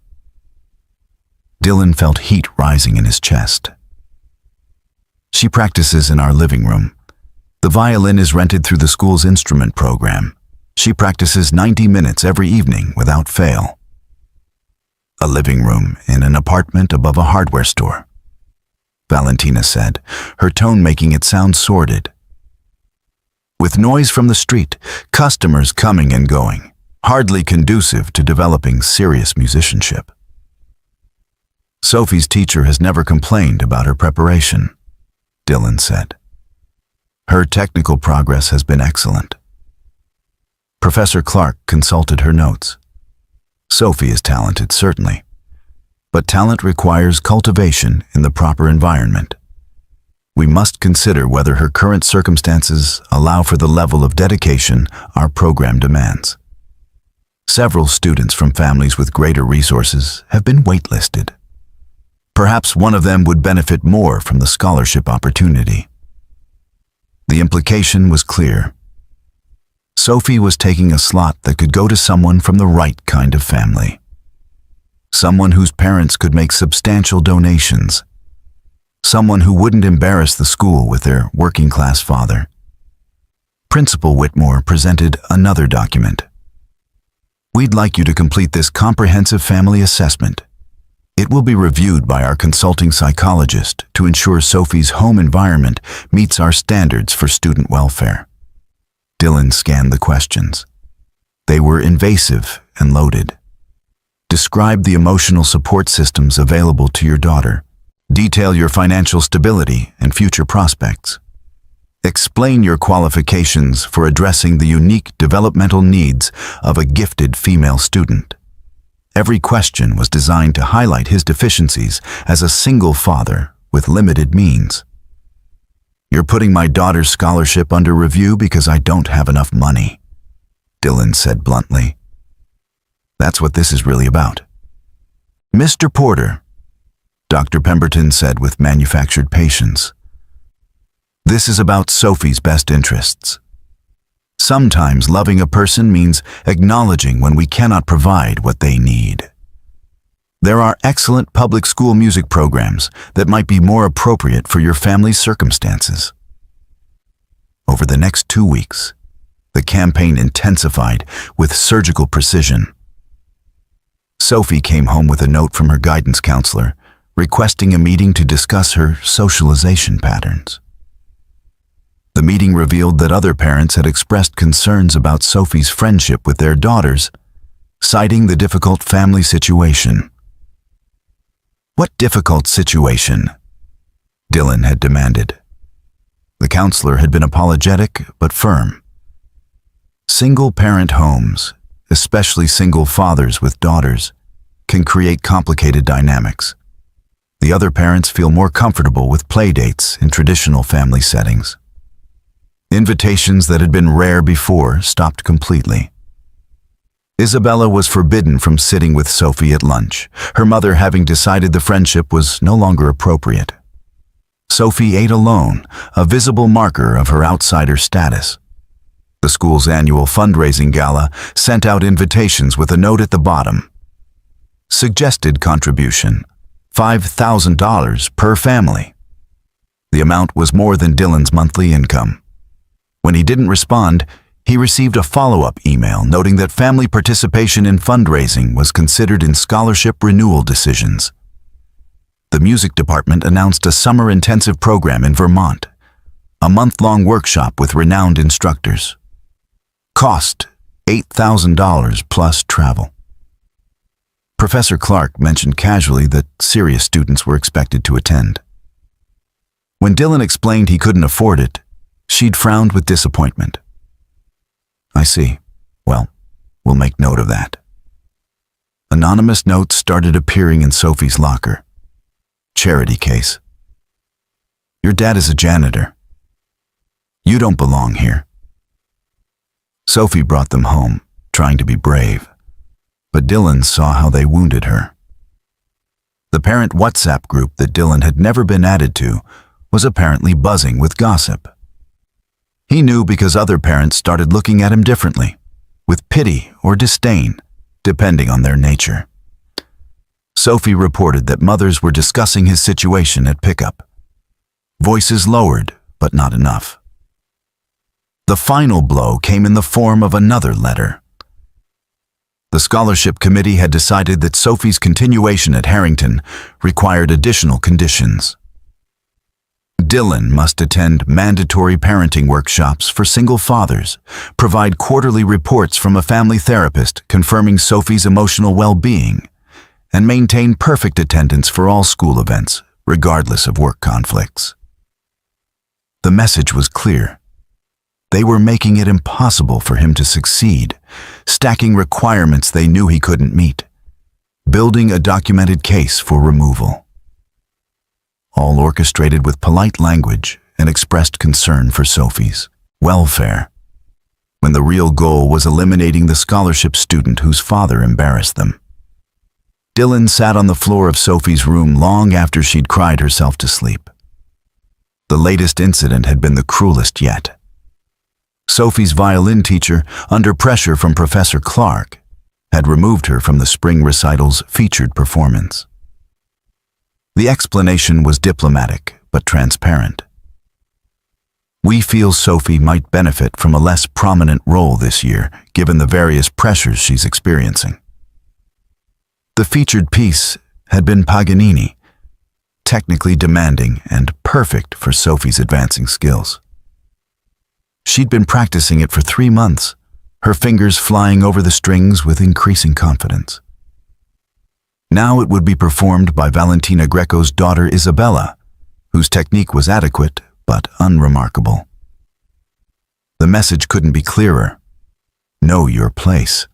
Dylan felt heat rising in his chest. "She practices in our living room. The violin is rented through the school's instrument program. She practices 90 minutes every evening without fail." "A living room in an apartment above a hardware store," Valentina said, her tone making it sound sordid. "With noise from the street, customers coming and going, hardly conducive to developing serious musicianship." "Sophie's teacher has never complained about her preparation," Dylan said. "Her technical progress has been excellent." Professor Clark consulted her notes. "Sophie is talented, certainly, but talent requires cultivation in the proper environment. We must consider whether her current circumstances allow for the level of dedication our program demands. Several students from families with greater resources have been waitlisted. Perhaps one of them would benefit more from the scholarship opportunity." The implication was clear. Sophie was taking a slot that could go to someone from the right kind of family. Someone whose parents could make substantial donations. Someone who wouldn't embarrass the school with their working-class father. Principal Whitmore presented another document. "We'd like you to complete this comprehensive family assessment. It will be reviewed by our consulting psychologist to ensure Sophie's home environment meets our standards for student welfare." Dylan scanned the questions. They were invasive and loaded. "Describe the emotional support systems available to your daughter. Detail your financial stability and future prospects. Explain your qualifications for addressing the unique developmental needs of a gifted female student. Every question was designed to highlight his deficiencies as a single father with limited means. You're putting my daughter's scholarship under review because I don't have enough money, Dylan said bluntly. That's what this is really about. Mr. Porter, Dr. Pemberton said with manufactured patience. This is about Sophie's best interests. Sometimes loving a person means acknowledging when we cannot provide what they need. There are excellent public school music programs that might be more appropriate for your family's circumstances. Over the next 2 weeks, the campaign intensified with surgical precision. Sophie came home with a note from her guidance counselor requesting a meeting to discuss her socialization patterns. The meeting revealed that other parents had expressed concerns about Sophie's friendship with their daughters, citing the difficult family situation. What difficult situation? Dylan had demanded. The counselor had been apologetic but firm. Single-parent homes, especially single fathers with daughters, can create complicated dynamics. The other parents feel more comfortable with play dates in traditional family settings. Invitations that had been rare before stopped completely. Isabella was forbidden from sitting with Sophie at lunch, her mother having decided the friendship was no longer appropriate. Sophie ate alone, a visible marker of her outsider status. The school's annual fundraising gala sent out invitations with a note at the bottom. Suggested contribution, $5,000 per family. The amount was more than Dylan's monthly income. When he didn't respond, he received a follow-up email noting that family participation in fundraising was considered in scholarship renewal decisions. The music department announced a summer intensive program in Vermont, a month-long workshop with renowned instructors. Cost, $8,000 plus travel. Professor Clark mentioned casually that serious students were expected to attend. When Dylan explained he couldn't afford it, she'd frowned with disappointment. I see. Well, we'll make note of that. Anonymous notes started appearing in Sophie's locker. Charity case. Your dad is a janitor. You don't belong here. Sophie brought them home, trying to be brave. But Dylan saw how they wounded her. The parent WhatsApp group that Dylan had never been added to was apparently buzzing with gossip. He knew because other parents started looking at him differently, with pity or disdain, depending on their nature. Sophie reported that mothers were discussing his situation at pickup. Voices lowered, but not enough. The final blow came in the form of another letter. The scholarship committee had decided that Sophie's continuation at Harrington required additional conditions. Dylan must attend mandatory parenting workshops for single fathers, provide quarterly reports from a family therapist confirming Sophie's emotional well-being, and maintain perfect attendance for all school events, regardless of work conflicts. The message was clear. They were making it impossible for him to succeed, stacking requirements they knew he couldn't meet, building a documented case for removal. All orchestrated with polite language and expressed concern for Sophie's welfare, when the real goal was eliminating the scholarship student whose father embarrassed them. Dylan sat on the floor of Sophie's room long after she'd cried herself to sleep. The latest incident had been the cruelest yet. Sophie's violin teacher, under pressure from Professor Clark, had removed her from the spring recital's featured performance. The explanation was diplomatic but transparent. We feel Sophie might benefit from a less prominent role this year, given the various pressures she's experiencing. The featured piece had been Paganini, technically demanding and perfect for Sophie's advancing skills. She'd been practicing it for 3 months, her fingers flying over the strings with increasing confidence. Now it would be performed by Valentina Greco's daughter Isabella, whose technique was adequate but unremarkable. The message couldn't be clearer. Know your place.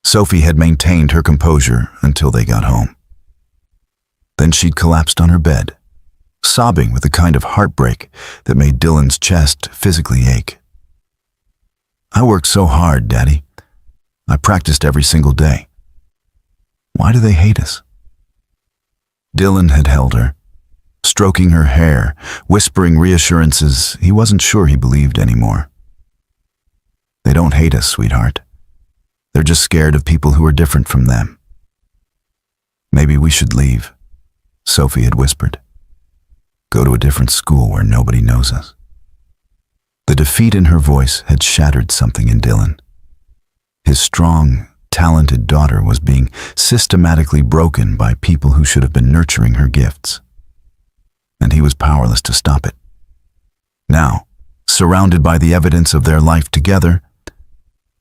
Sophie had maintained her composure until they got home. Then she'd collapsed on her bed, sobbing with a kind of heartbreak that made Dylan's chest physically ache. I worked so hard, Daddy. I practiced every single day. Why do they hate us? Dylan had held her, stroking her hair, whispering reassurances he wasn't sure he believed anymore. They don't hate us, sweetheart. They're just scared of people who are different from them. Maybe we should leave, Sophie had whispered. Go to a different school where nobody knows us. The defeat in her voice had shattered something in Dylan. His strong, talented daughter was being systematically broken by people who should have been nurturing her gifts. And he was powerless to stop it. Now, surrounded by the evidence of their life together,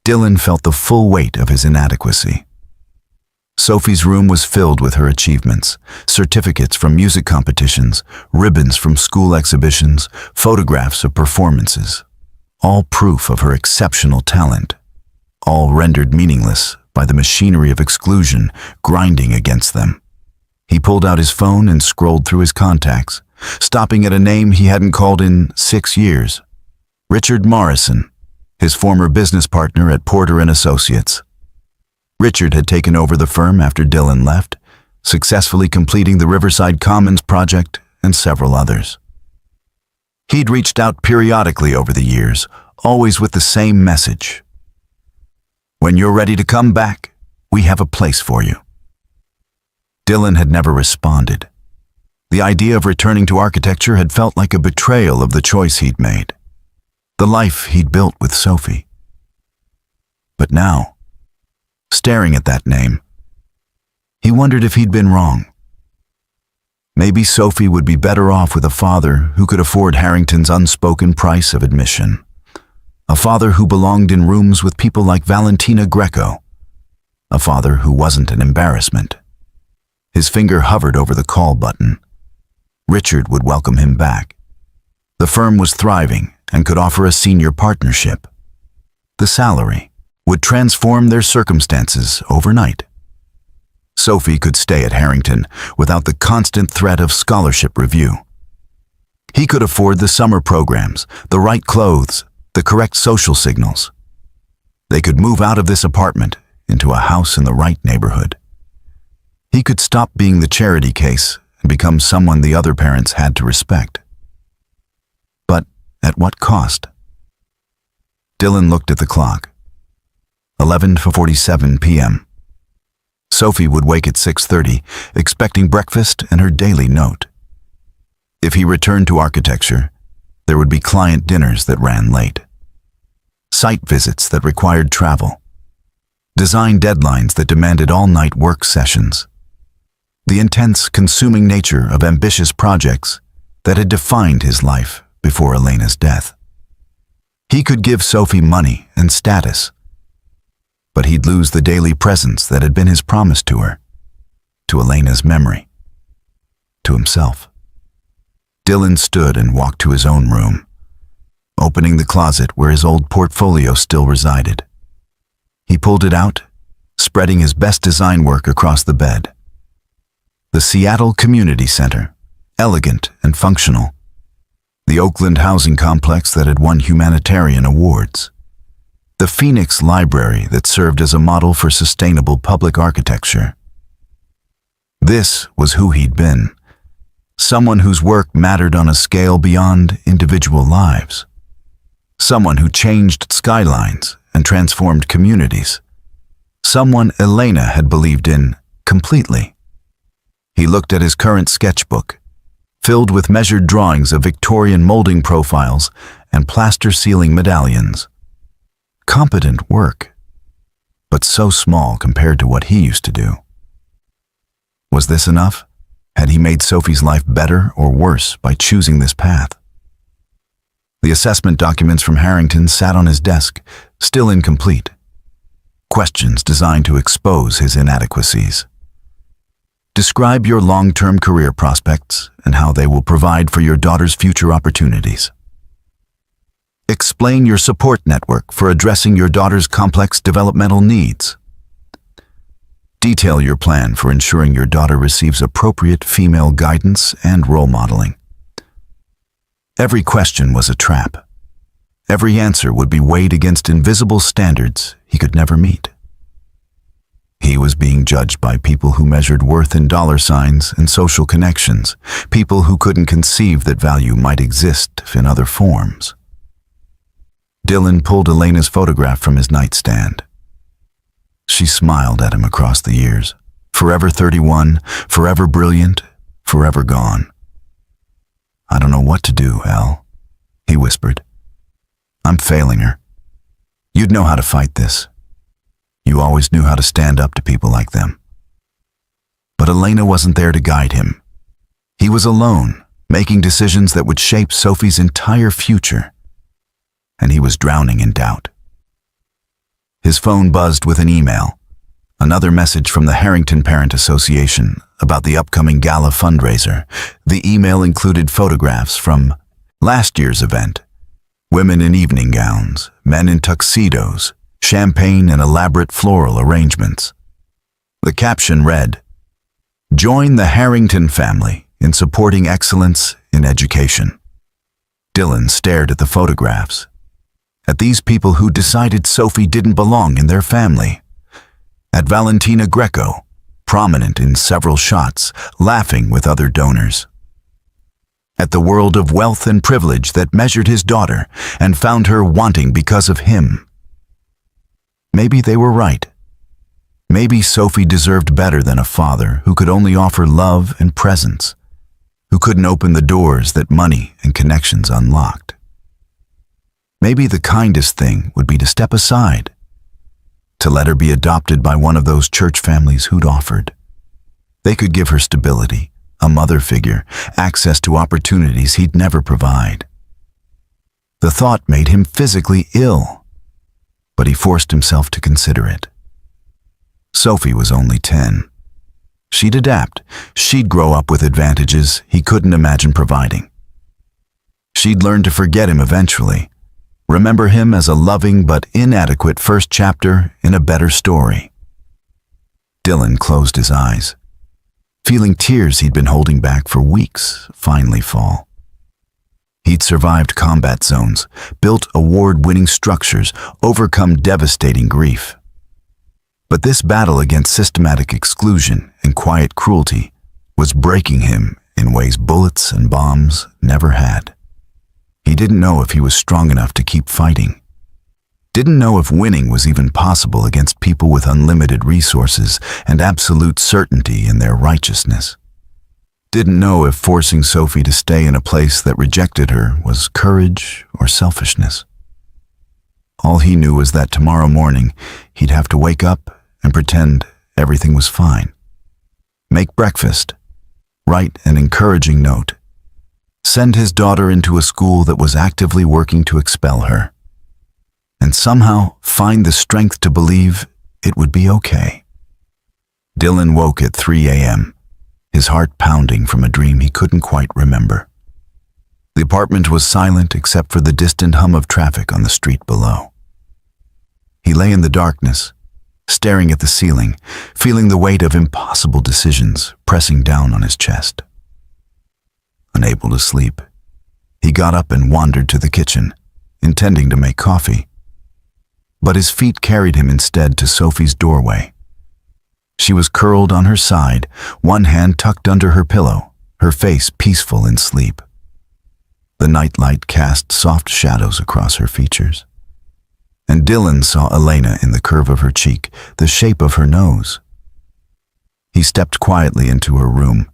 Dylan felt the full weight of his inadequacy. Sophie's room was filled with her achievements, certificates from music competitions, ribbons from school exhibitions, photographs of performances, all proof of her exceptional talent, all rendered meaningless by the machinery of exclusion grinding against them. He pulled out his phone and scrolled through his contacts, stopping at a name he hadn't called in 6 years. Richard Morrison, his former business partner at Porter & Associates. Richard had taken over the firm after Dylan left, successfully completing the Riverside Commons project and several others. He'd reached out periodically over the years, always with the same message. When you're ready to come back, we have a place for you. Dylan had never responded. The idea of returning to architecture had felt like a betrayal of the choice he'd made, the life he'd built with Sophie. But now, staring at that name, he wondered if he'd been wrong. Maybe Sophie would be better off with a father who could afford Harrington's unspoken price of admission. A father who belonged in rooms with people like Valentina Greco. A father who wasn't an embarrassment. His finger hovered over the call button. Richard would welcome him back. The firm was thriving and could offer a senior partnership. The salary would transform their circumstances overnight. Sophie could stay at Harrington without the constant threat of scholarship review. He could afford the summer programs, the right clothes, the correct social signals. They could move out of this apartment into a house in the right neighborhood. He could stop being the charity case and become someone the other parents had to respect. But at what cost? Dylan looked at the clock. 11:47 p.m. Sophie would wake at 6:30, expecting breakfast and her daily note. If he returned to architecture, there would be client dinners that ran late, site visits that required travel, design deadlines that demanded all-night work sessions, the intense, consuming nature of ambitious projects that had defined his life before Elena's death. He could give Sophie money and status, but he'd lose the daily presence that had been his promise to her, to Elena's memory, to himself. Dylan stood and walked to his own room, opening the closet where his old portfolio still resided. He pulled it out, spreading his best design work across the bed. The Seattle Community Center, elegant and functional. The Oakland housing complex that had won humanitarian awards. The Phoenix Library that served as a model for sustainable public architecture. This was who he'd been. Someone whose work mattered on a scale beyond individual lives. Someone who changed skylines and transformed communities. Someone Elena had believed in completely. He looked at his current sketchbook, filled with measured drawings of Victorian molding profiles and plaster ceiling medallions. Competent work, but so small compared to what he used to do. Was this enough? Had he made Sophie's life better or worse by choosing this path? The assessment documents from Harrington sat on his desk, still incomplete. Questions designed to expose his inadequacies. Describe your long-term career prospects and how they will provide for your daughter's future opportunities. Explain your support network for addressing your daughter's complex developmental needs. Detail your plan for ensuring your daughter receives appropriate female guidance and role modeling. Every question was a trap. Every answer would be weighed against invisible standards he could never meet. He was being judged by people who measured worth in dollar signs and social connections, people who couldn't conceive that value might exist in other forms. Dylan pulled Elena's photograph from his nightstand. She smiled at him across the years, forever 31, forever brilliant, forever gone. "I don't know what to do, Elle," he whispered. "I'm failing her. You'd know how to fight this. You always knew how to stand up to people like them." But Elena wasn't there to guide him. He was alone, making decisions that would shape Sophie's entire future. And he was drowning in doubt. His phone buzzed with an email, another message from the Harrington Parent Association about the upcoming gala fundraiser. The email included photographs from last year's event. Women in evening gowns, men in tuxedos, champagne and elaborate floral arrangements. The caption read, "Join the Harrington family in supporting excellence in education." Dylan stared at the photographs, at these people who decided Sophie didn't belong in their family. At Valentina Greco, prominent in several shots, laughing with other donors. At the world of wealth and privilege that measured his daughter and found her wanting because of him. Maybe they were right. Maybe Sophie deserved better than a father who could only offer love and presence, who couldn't open the doors that money and connections unlocked. Maybe the kindest thing would be to step aside, to let her be adopted by one of those church families who'd offered. They could give her stability, a mother figure, access to opportunities he'd never provide. The thought made him physically ill, but he forced himself to consider it. Sophie was only 10. She'd adapt. She'd grow up with advantages he couldn't imagine providing. She'd learn to forget him eventually, remember him as a loving but inadequate first chapter in a better story. Dylan closed his eyes, feeling tears he'd been holding back for weeks finally fall. He'd survived combat zones, built award-winning structures, overcome devastating grief. But this battle against systematic exclusion and quiet cruelty was breaking him in ways bullets and bombs never had. He didn't know if he was strong enough to keep fighting. Didn't know if winning was even possible against people with unlimited resources and absolute certainty in their righteousness. Didn't know if forcing Sophie to stay in a place that rejected her was courage or selfishness. All he knew was that tomorrow morning he'd have to wake up and pretend everything was fine. Make breakfast, write an encouraging note, send his daughter into a school that was actively working to expel her, and somehow find the strength to believe it would be okay. Dylan woke at 3 a.m., his heart pounding from a dream he couldn't quite remember. The apartment was silent except for the distant hum of traffic on the street below. He lay in the darkness, staring at the ceiling, feeling the weight of impossible decisions pressing down on his chest. Unable to sleep, he got up and wandered to the kitchen, intending to make coffee. But his feet carried him instead to Sophie's doorway. She was curled on her side, one hand tucked under her pillow, her face peaceful in sleep. The nightlight cast soft shadows across her features. And Dylan saw Elena in the curve of her cheek, the shape of her nose. He stepped quietly into her room,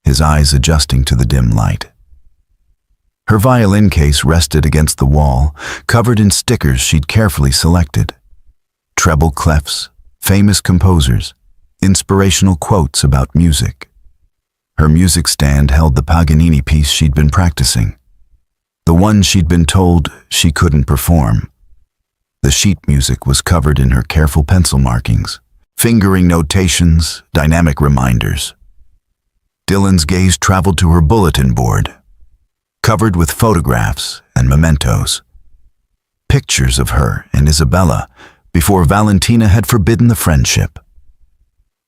his eyes adjusting to the dim light. Her violin case rested against the wall, covered in stickers she'd carefully selected. Treble clefs, famous composers, inspirational quotes about music. Her music stand held the Paganini piece she'd been practicing, the one she'd been told she couldn't perform. The sheet music was covered in her careful pencil markings, fingering notations, dynamic reminders. Dylan's gaze traveled to her bulletin board, covered with photographs and mementos. pictures of her and Isabella before Valentina had forbidden the friendship.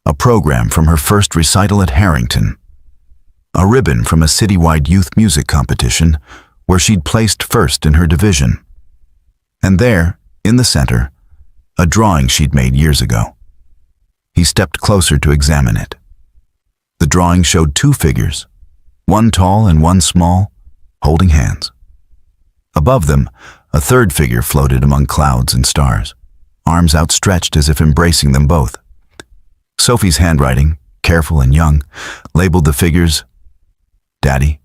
A program from her first recital at Harrington. A ribbon from a citywide youth music competition where she'd placed first in her division. And there, in the center, a drawing she'd made years ago. He stepped closer to examine it. The drawing showed two figures, one tall and one small, holding hands. Above them, a third figure floated among clouds and stars, arms outstretched as if embracing them both. Sophie's handwriting, careful and young, labeled the figures, Daddy,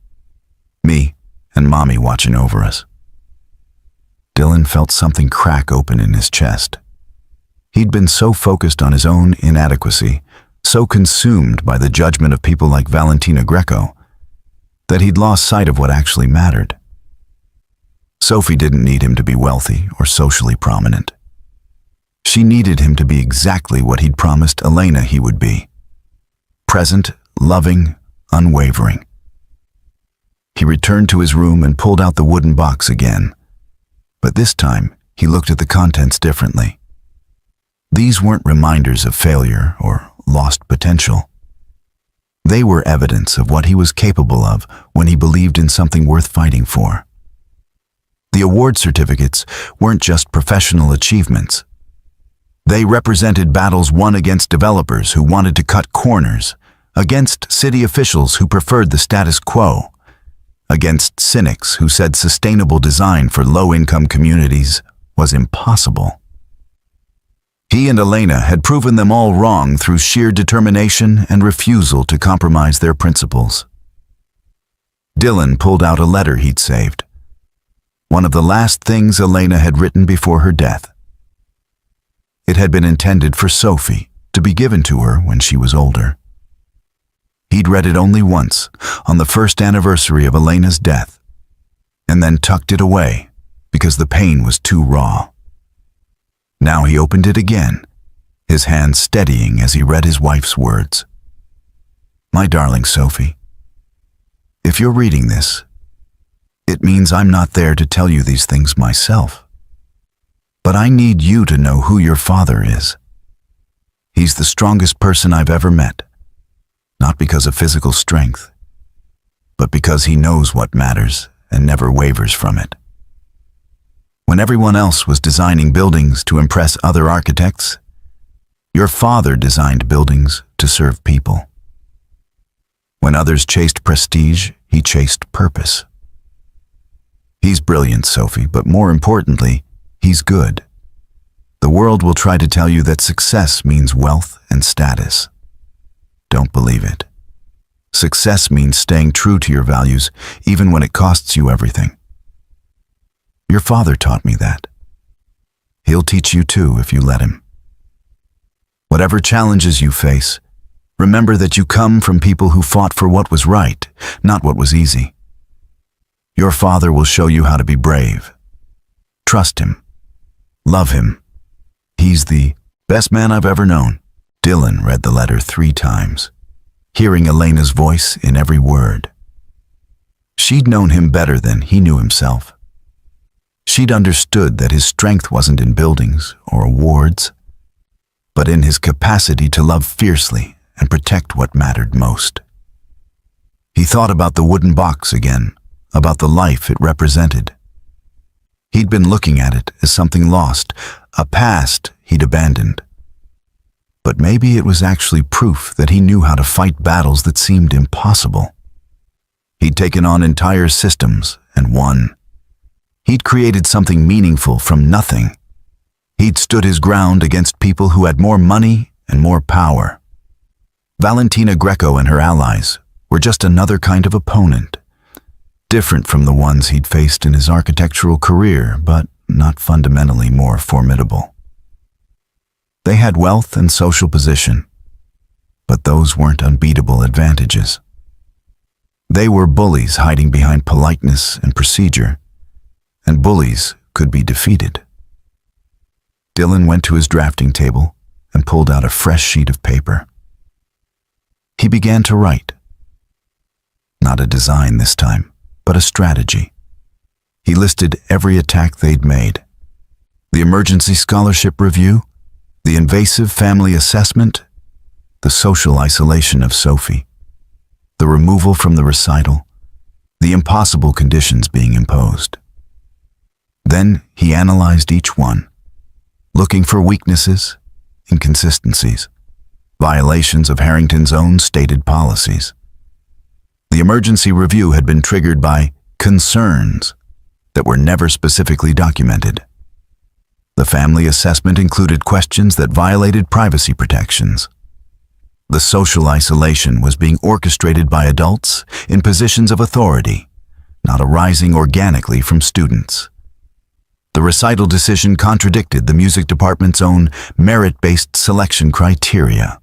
me, and Mommy watching over us. Dylan felt something crack open in his chest. He'd been so focused on his own inadequacy, so consumed by the judgment of people like Valentina Greco, that he'd lost sight of what actually mattered. Sophie didn't need him to be wealthy or socially prominent. She needed him to be exactly what he'd promised Elena he would be. Present, loving, unwavering. He returned to his room and pulled out the wooden box again. But this time, he looked at the contents differently. These weren't reminders of failure or lost potential. They were evidence of what he was capable of when he believed in something worth fighting for. The award certificates weren't just professional achievements. They represented battles won against developers who wanted to cut corners, against city officials who preferred the status quo, against cynics who said sustainable design for low-income communities was impossible. He and Elena had proven them all wrong through sheer determination and refusal to compromise their principles. Dylan pulled out a letter he'd saved, one of the last things Elena had written before her death. It had been intended for Sophie, to be given to her when she was older. He'd read it only once, on the first anniversary of Elena's death, and then tucked it away because the pain was too raw. Now he opened it again, his hand steadying as he read his wife's words. My darling Sophie, if you're reading this, it means I'm not there to tell you these things myself. But I need you to know who your father is. He's the strongest person I've ever met, not because of physical strength, but because he knows what matters and never wavers from it. When everyone else was designing buildings to impress other architects, your father designed buildings to serve people. When others chased prestige, he chased purpose. He's brilliant, Sophie, but more importantly, he's good. The world will try to tell you that success means wealth and status. Don't believe it. Success means staying true to your values, even when it costs you everything. Your father taught me that. He'll teach you too if you let him. Whatever challenges you face, remember that you come from people who fought for what was right, not what was easy. Your father will show you how to be brave. Trust him. Love him. He's the best man I've ever known. Dylan read the letter 3 times, hearing Elena's voice in every word. She'd known him better than he knew himself. She'd understood that his strength wasn't in buildings or awards, but in his capacity to love fiercely and protect what mattered most. He thought about the wooden box again, about the life it represented. He'd been looking at it as something lost, a past he'd abandoned. But maybe it was actually proof that he knew how to fight battles that seemed impossible. He'd taken on entire systems and won. He'd created something meaningful from nothing. He'd stood his ground against people who had more money and more power. Valentina Greco and her allies were just another kind of opponent, different from the ones he'd faced in his architectural career, but not fundamentally more formidable. They had wealth and social position, but those weren't unbeatable advantages. They were bullies hiding behind politeness and procedure, and bullies could be defeated. Dylan went to his drafting table and pulled out a fresh sheet of paper. He began to write. Not a design this time, but a strategy. He listed every attack they'd made, The emergency scholarship review, the invasive family assessment, the social isolation of Sophie, the removal from the recital, the impossible conditions being imposed. Then he analyzed each one, looking for weaknesses, inconsistencies, violations of Harrington's own stated policies. The emergency review had been triggered by concerns that were never specifically documented. The family assessment included questions that violated privacy protections. The social isolation was being orchestrated by adults in positions of authority, not arising organically from students. The recital decision contradicted the music department's own merit-based selection criteria.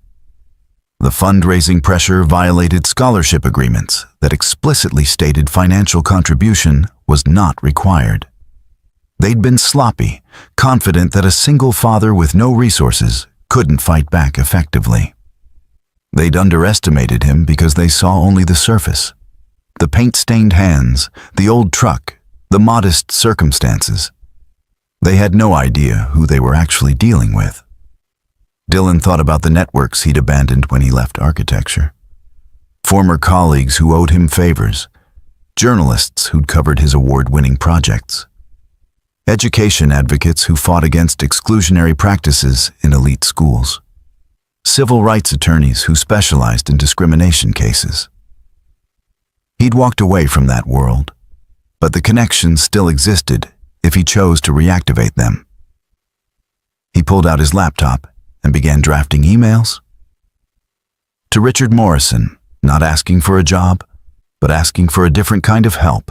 The fundraising pressure violated scholarship agreements that explicitly stated financial contribution was not required. They'd been sloppy, confident that a single father with no resources couldn't fight back effectively. They'd underestimated him because they saw only the surface. The paint-stained hands, the old truck, the modest circumstances. They had no idea who they were actually dealing with. Dylan thought about the networks he'd abandoned when he left architecture. Former colleagues who owed him favors, journalists who'd covered his award-winning projects, education advocates who fought against exclusionary practices in elite schools, civil rights attorneys who specialized in discrimination cases. He'd walked away from that world, but the connections still existed if he chose to reactivate them. He pulled out his laptop and began drafting emails. To Richard Morrison, not asking for a job, but asking for a different kind of help.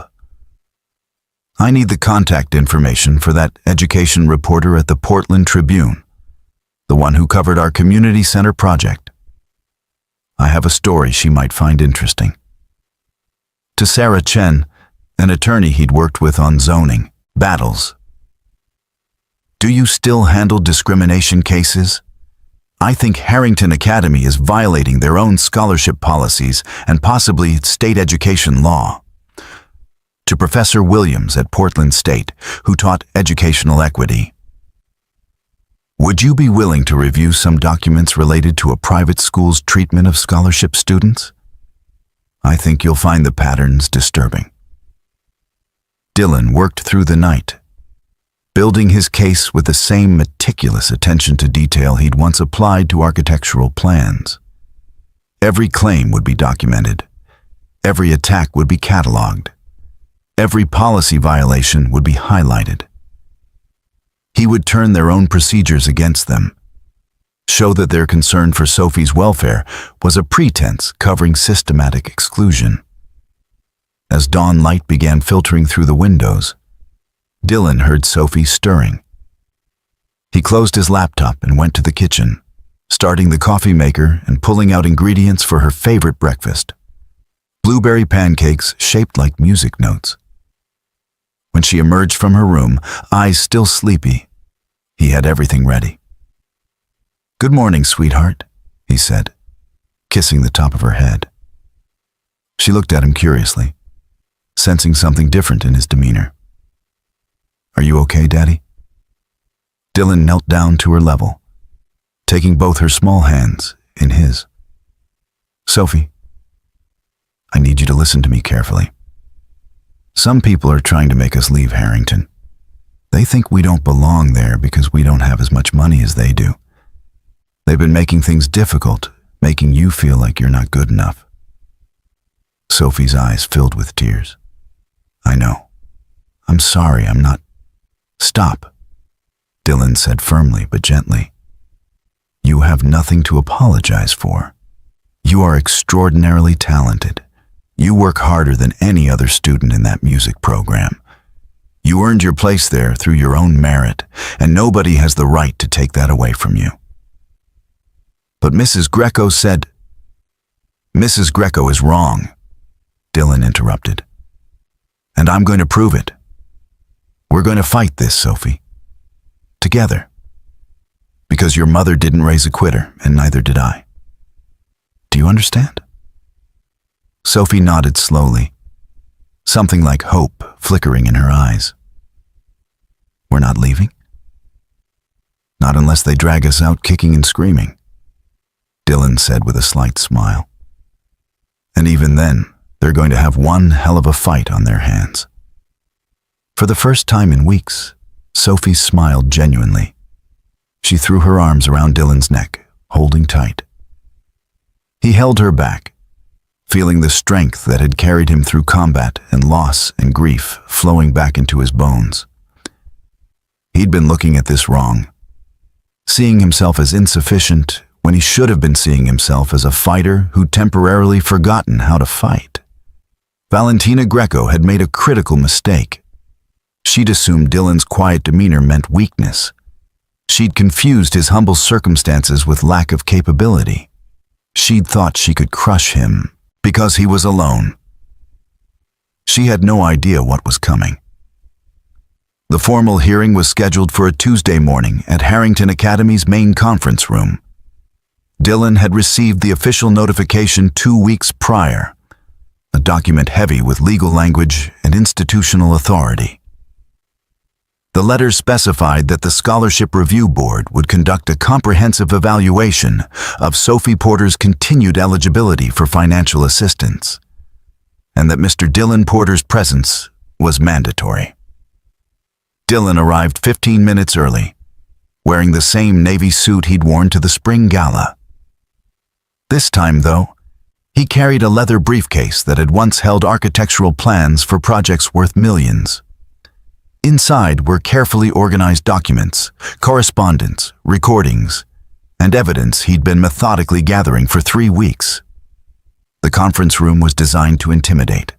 I need the contact information for that education reporter at the Portland Tribune, the one who covered our community center project. I have a story she might find interesting. To Sarah Chen, an attorney he'd worked with on zoning, battles. Do you still handle discrimination cases? I think Harrington Academy is violating their own scholarship policies and possibly state education law. To Professor Williams at Portland State, who taught educational equity. Would you be willing to review some documents related to a private school's treatment of scholarship students? I think you'll find the patterns disturbing. Dylan worked through the night, building his case with the same meticulous attention to detail he'd once applied to architectural plans. Every claim would be documented. Every attack would be cataloged. Every policy violation would be highlighted. He would turn their own procedures against them, show that their concern for Sophie's welfare was a pretense covering systematic exclusion. As dawn light began filtering through the windows, Dylan heard Sophie stirring. He closed his laptop and went to the kitchen, starting the coffee maker and pulling out ingredients for her favorite breakfast, blueberry pancakes shaped like music notes. When she emerged from her room, eyes still sleepy, he had everything ready. "Good morning, sweetheart," he said, kissing the top of her head. She looked at him curiously, sensing something different in his demeanor. "Are you okay, Daddy?" Dylan knelt down to her level, taking both her small hands in his. "Sophie, I need you to listen to me carefully. Some people are trying to make us leave Harrington. They think we don't belong there because we don't have as much money as they do. They've been making things difficult, making you feel like you're not good enough." Sophie's eyes filled with tears. "I know. I'm sorry, I'm not—" "Stop," Dylan said firmly but gently. "You have nothing to apologize for. You are extraordinarily talented. You work harder than any other student in that music program. You earned your place there through your own merit, and nobody has the right to take that away from you." "But Mrs. Greco said—" "Mrs. Greco is wrong," Dylan interrupted. "And I'm going to prove it. We're going to fight this, Sophie. Together. Because your mother didn't raise a quitter, and neither did I. Do you understand?" Sophie nodded slowly, something like hope flickering in her eyes. "We're not leaving?" Not unless they drag us out kicking and screaming, Dylan said with a slight smile. And even then, they're going to have one hell of a fight on their hands. For the first time in weeks, Sophie smiled genuinely. She threw her arms around Dylan's neck, holding tight. He held her back, feeling the strength that had carried him through combat and loss and grief flowing back into his bones. He'd been looking at this wrong, seeing himself as insufficient when he should have been seeing himself as a fighter who'd temporarily forgotten how to fight. Valentina Greco had made a critical mistake. She'd assumed Dylan's quiet demeanor meant weakness. She'd confused his humble circumstances with lack of capability. She'd thought she could crush him because he was alone. She had no idea what was coming. The formal hearing was scheduled for a Tuesday morning at Harrington Academy's main conference room. Dylan had received the official notification 2 weeks prior, a document heavy with legal language and institutional authority. The letter specified that the Scholarship Review Board would conduct a comprehensive evaluation of Sophie Porter's continued eligibility for financial assistance, and that Mr. Dylan Porter's presence was mandatory. Dylan arrived 15 minutes early, wearing the same navy suit he'd worn to the spring gala. This time, though, he carried a leather briefcase that had once held architectural plans for projects worth millions. Inside were carefully organized documents, correspondence, recordings, and evidence he'd been methodically gathering for 3 weeks. The conference room was designed to intimidate.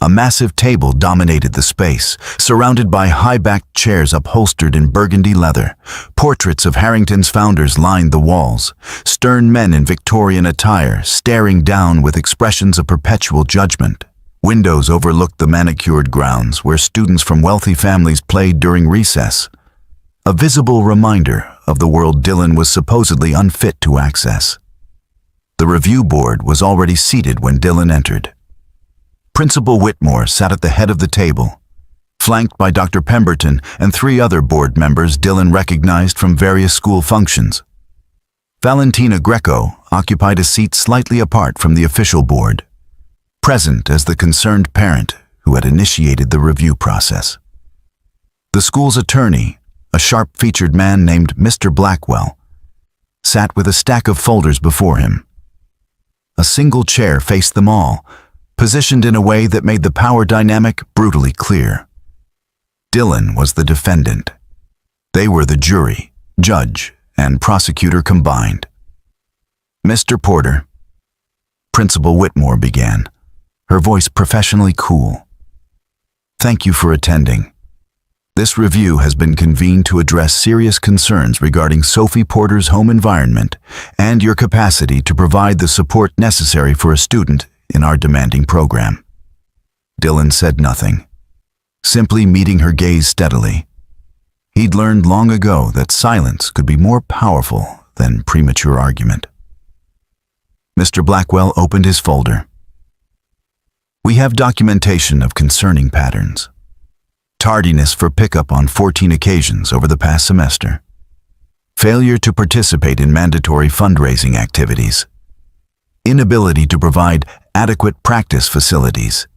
A massive table dominated the space, surrounded by high-backed chairs upholstered in burgundy leather. Portraits of Harrington's founders lined the walls, stern men in Victorian attire staring down with expressions of perpetual judgment. Windows overlooked the manicured grounds where students from wealthy families played during recess, a visible reminder of the world Dylan was supposedly unfit to access. The review board was already seated when Dylan entered. Principal Whitmore sat at the head of the table, flanked by Dr. Pemberton and 3 other board members Dylan recognized from various school functions. Valentina Greco occupied a seat slightly apart from the official board, present as the concerned parent who had initiated the review process. The school's attorney, a sharp-featured man named Mr. Blackwell, sat with a stack of folders before him. A single chair faced them all, positioned in a way that made the power dynamic brutally clear. Dylan was the defendant. They were the jury, judge, and prosecutor combined. Mr. Porter, Principal Whitmore began, her voice professionally cool. Thank you for attending. This review has been convened to address serious concerns regarding Sophie Porter's home environment and your capacity to provide the support necessary for a student in our demanding program. Dylan said nothing, simply meeting her gaze steadily. He'd learned long ago that silence could be more powerful than premature argument. Mr. Blackwell opened his folder. We have documentation of concerning patterns. Tardiness for pickup on 14 occasions over the past semester. Failure to participate in mandatory fundraising activities. Inability to provide adequate practice facilities.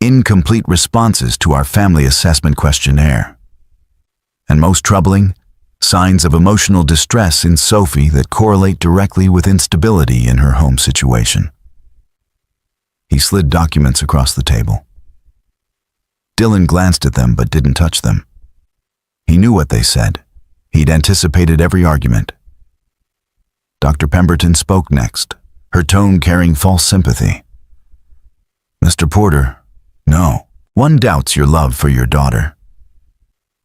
Incomplete responses to our family assessment questionnaire. And most troubling, signs of emotional distress in Sophie that correlate directly with instability in her home situation. He slid documents across the table. Dylan glanced at them but didn't touch them. He knew what they said. He'd anticipated every argument. Dr. Pemberton spoke next, her tone carrying false sympathy. Mr. Porter, no, one doubts your love for your daughter.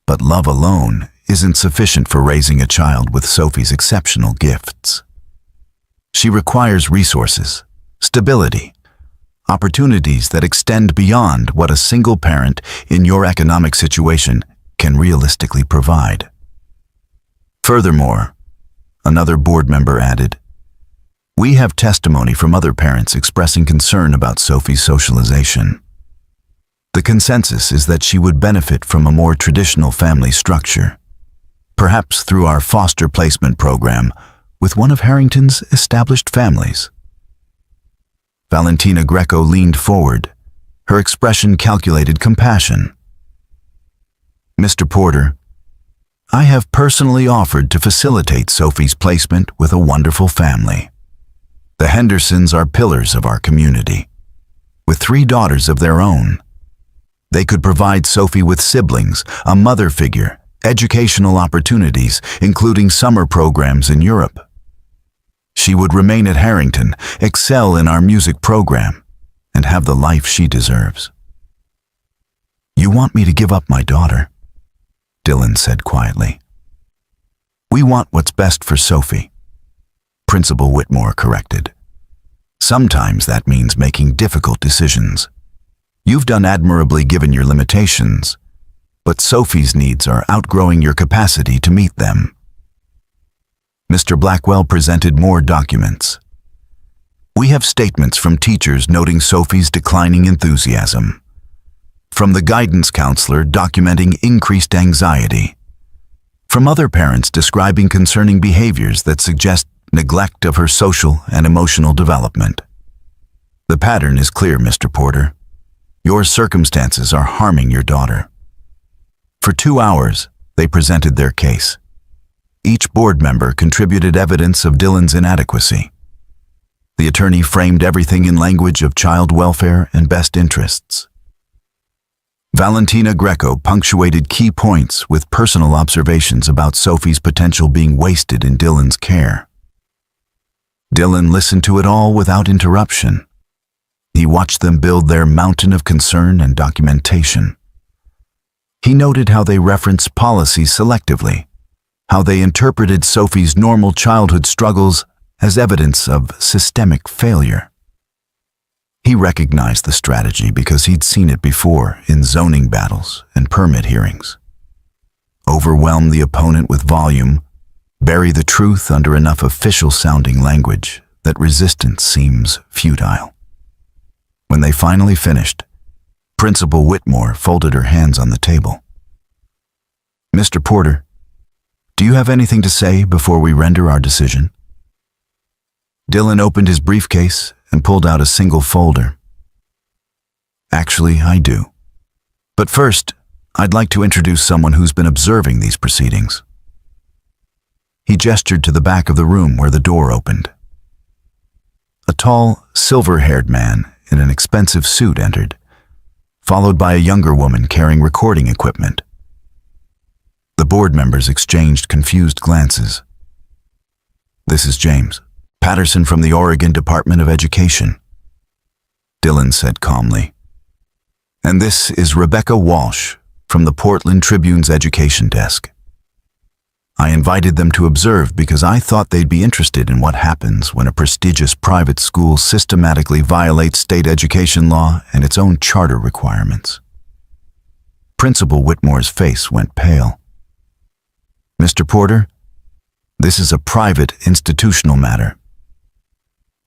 But love alone isn't sufficient for raising a child with Sophie's exceptional gifts. She requires resources, stability, opportunities that extend beyond what a single parent in your economic situation can realistically provide. Furthermore, another board member added, we have testimony from other parents expressing concern about Sophie's socialization. The consensus is that she would benefit from a more traditional family structure. perhaps through our foster placement program with one of Harrington's established families. Valentina Greco leaned forward, her expression calculated compassion. Mr. Porter, I have personally offered to facilitate Sophie's placement with a wonderful family. The Hendersons are pillars of our community, with 3 daughters of their own. They could provide Sophie with siblings, a mother figure, educational opportunities, including summer programs in Europe. She would remain at Harrington, excel in our music program, and have the life she deserves. You want me to give up my daughter? Dylan said quietly. We want what's best for Sophie, Principal Whitmore corrected. Sometimes that means making difficult decisions. You've done admirably given your limitations, but Sophie's needs are outgrowing your capacity to meet them. Mr. Blackwell presented more documents. We have statements from teachers noting Sophie's declining enthusiasm, from the guidance counselor documenting increased anxiety, from other parents describing concerning behaviors that suggest neglect of her social and emotional development. The pattern is clear, Mr. Porter. Your circumstances are harming your daughter. For 2 hours, they presented their case. Each board member contributed evidence of Dylan's inadequacy. The attorney framed everything in language of child welfare and best interests. Valentina Greco punctuated key points with personal observations about Sophie's potential being wasted in Dylan's care. Dylan listened to it all without interruption. He watched them build their mountain of concern and documentation. He noted how they referenced policies selectively, how they interpreted Sophie's normal childhood struggles as evidence of systemic failure. He recognized the strategy because he'd seen it before in zoning battles and permit hearings. Overwhelm the opponent with volume, bury the truth under enough official-sounding language that resistance seems futile. When they finally finished, Principal Whitmore folded her hands on the table. Mr. Porter, do you have anything to say before we render our decision? Dylan opened his briefcase and pulled out a single folder. Actually, I do. But first, I'd like to introduce someone who's been observing these proceedings. He gestured to the back of the room where the door opened. A tall, silver-haired man in an expensive suit entered, followed by a younger woman carrying recording equipment. The board members exchanged confused glances. This is James Patterson from the Oregon Department of Education, Dylan said calmly. And this is Rebecca Walsh from the Portland Tribune's education desk. I invited them to observe because I thought they'd be interested in what happens when a prestigious private school systematically violates state education law and its own charter requirements. Principal Whitmore's face went pale. Mr. Porter, this is a private institutional matter.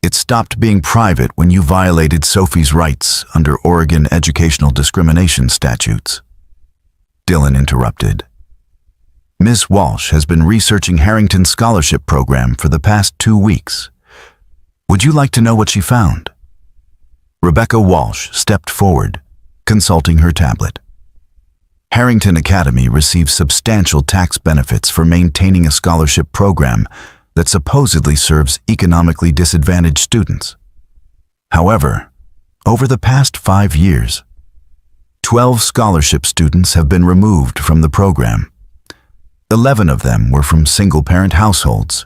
It stopped being private when you violated Sophie's rights under Oregon educational discrimination statutes. Dylan interrupted. Ms. Walsh has been researching Harrington's scholarship program for the past 2 weeks. Would you like to know what she found? Rebecca Walsh stepped forward, consulting her tablet. Harrington Academy receives substantial tax benefits for maintaining a scholarship program that supposedly serves economically disadvantaged students. However, over the past 5 years, 12 scholarship students have been removed from the program. 11 of them were from single-parent households.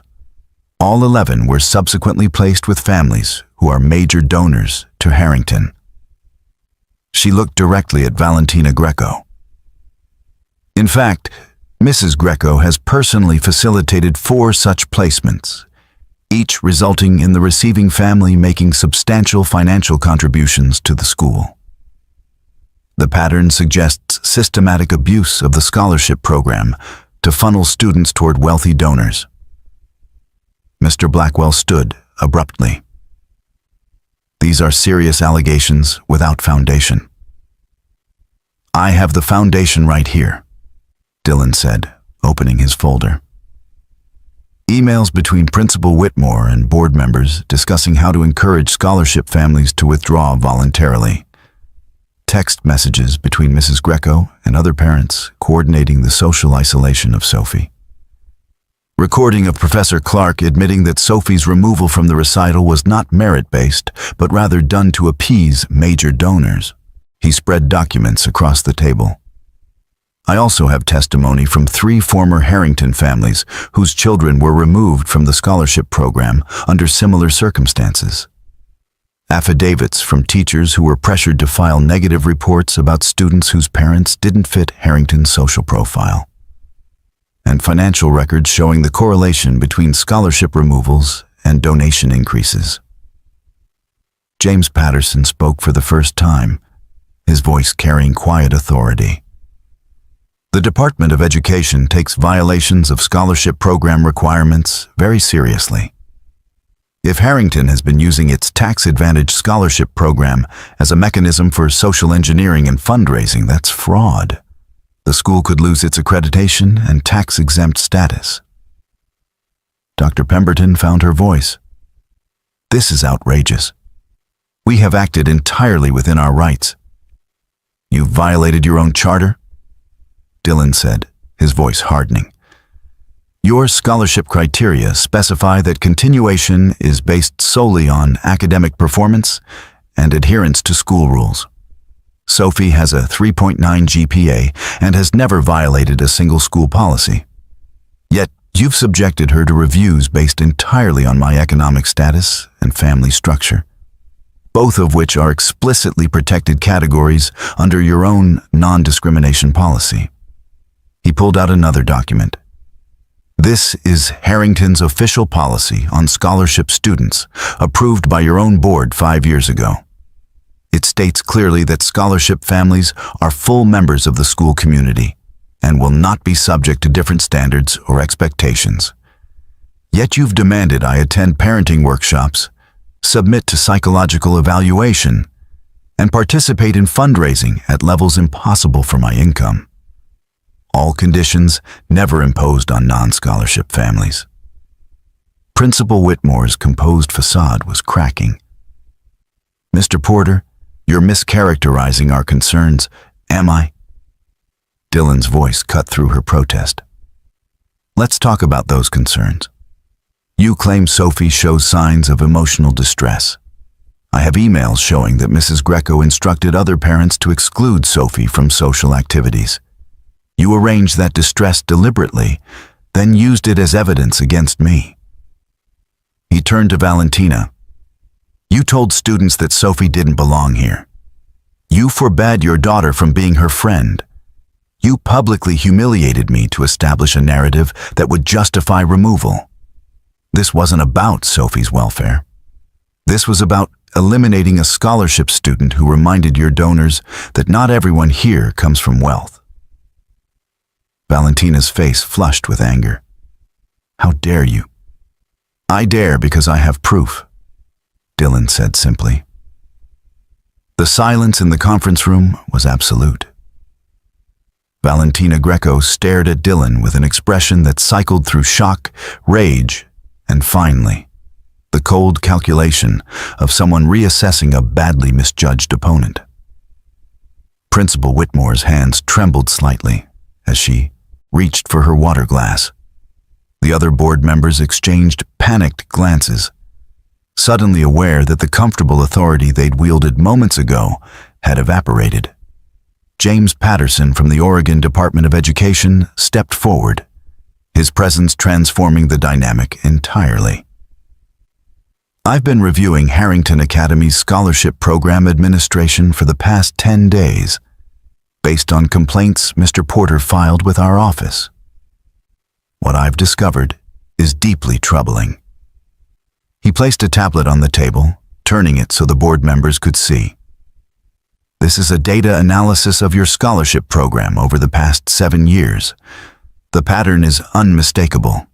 All 11 were subsequently placed with families who are major donors to Harrington. She looked directly at Valentina Greco. In fact, Mrs. Greco has personally facilitated 4 such placements, each resulting in the receiving family making substantial financial contributions to the school. The pattern suggests systematic abuse of the scholarship program to funnel students toward wealthy donors. Mr. Blackwell stood abruptly. These are serious allegations without foundation. I have the foundation right here, Dylan said, opening his folder. Emails between Principal Whitmore and board members discussing how to encourage scholarship families to withdraw voluntarily. Text messages between Mrs. Greco and other parents coordinating the social isolation of Sophie. Recording of Professor Clark admitting that Sophie's removal from the recital was not merit-based, but rather done to appease major donors. He spread documents across the table. I also have testimony from 3 former Harrington families whose children were removed from the scholarship program under similar circumstances. Affidavits from teachers who were pressured to file negative reports about students whose parents didn't fit Harrington's social profile. And financial records showing the correlation between scholarship removals and donation increases. James Patterson spoke for the first time, his voice carrying quiet authority. The Department of Education takes violations of scholarship program requirements very seriously. If Harrington has been using its tax-advantaged scholarship program as a mechanism for social engineering and fundraising, that's fraud. The school could lose its accreditation and tax-exempt status. Dr. Pemberton found her voice. This is outrageous. We have acted entirely within our rights. You've violated your own charter? Dillon said, his voice hardening. Your scholarship criteria specify that continuation is based solely on academic performance and adherence to school rules. Sophie has a 3.9 GPA and has never violated a single school policy. Yet, you've subjected her to reviews based entirely on my economic status and family structure, both of which are explicitly protected categories under your own non-discrimination policy. He pulled out another document. This is Harrington's official policy on scholarship students, approved by your own board 5 years ago. It states clearly that scholarship families are full members of the school community and will not be subject to different standards or expectations. Yet you've demanded I attend parenting workshops, submit to psychological evaluation, and participate in fundraising at levels impossible for my income. All conditions never imposed on non-scholarship families. Principal Whitmore's composed facade was cracking. Mr. Porter, you're mischaracterizing our concerns, am I? Dillon's voice cut through her protest. Let's talk about those concerns. You claim Sophie shows signs of emotional distress. I have emails showing that Mrs. Greco instructed other parents to exclude Sophie from social activities. You arranged that distress deliberately, then used it as evidence against me. He turned to Valentina. You told students that Sophie didn't belong here. You forbade your daughter from being her friend. You publicly humiliated me to establish a narrative that would justify removal. This wasn't about Sophie's welfare. This was about eliminating a scholarship student who reminded your donors that not everyone here comes from wealth. Valentina's face flushed with anger. How dare you? I dare because I have proof, Dillon said simply. The silence in the conference room was absolute. Valentina Greco stared at Dillon with an expression that cycled through shock, rage, and finally, the cold calculation of someone reassessing a badly misjudged opponent. Principal Whitmore's hands trembled slightly as she reached for her water glass. The other board members exchanged panicked glances, suddenly aware that the comfortable authority they'd wielded moments ago had evaporated. James Patterson from the Oregon Department of Education stepped forward, his presence transforming the dynamic entirely. I've been reviewing Harrington Academy's scholarship program administration for the past 10 days, based on complaints Mr. Porter filed with our office. What I've discovered is deeply troubling. He placed a tablet on the table, turning it so the board members could see. This is a data analysis of your scholarship program over the past 7 years. The pattern is unmistakable.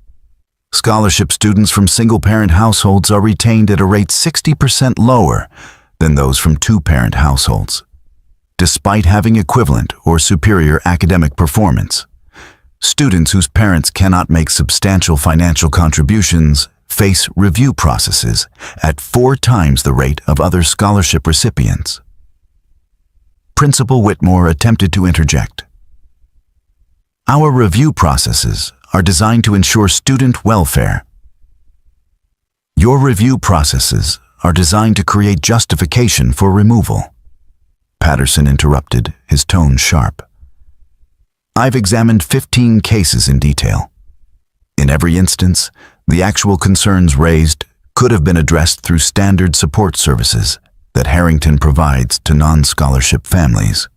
Scholarship students from single-parent households are retained at a rate 60% lower than those from two-parent households, despite having equivalent or superior academic performance. Students whose parents cannot make substantial financial contributions face review processes at 4 times the rate of other scholarship recipients. Principal Whitmore attempted to interject. Our review processes are designed to ensure student welfare. Your review processes are designed to create justification for removal. Patterson interrupted, his tone sharp. I've examined 15 cases in detail. In every instance, the actual concerns raised could have been addressed through standard support services that Harrington provides to non-scholarship families.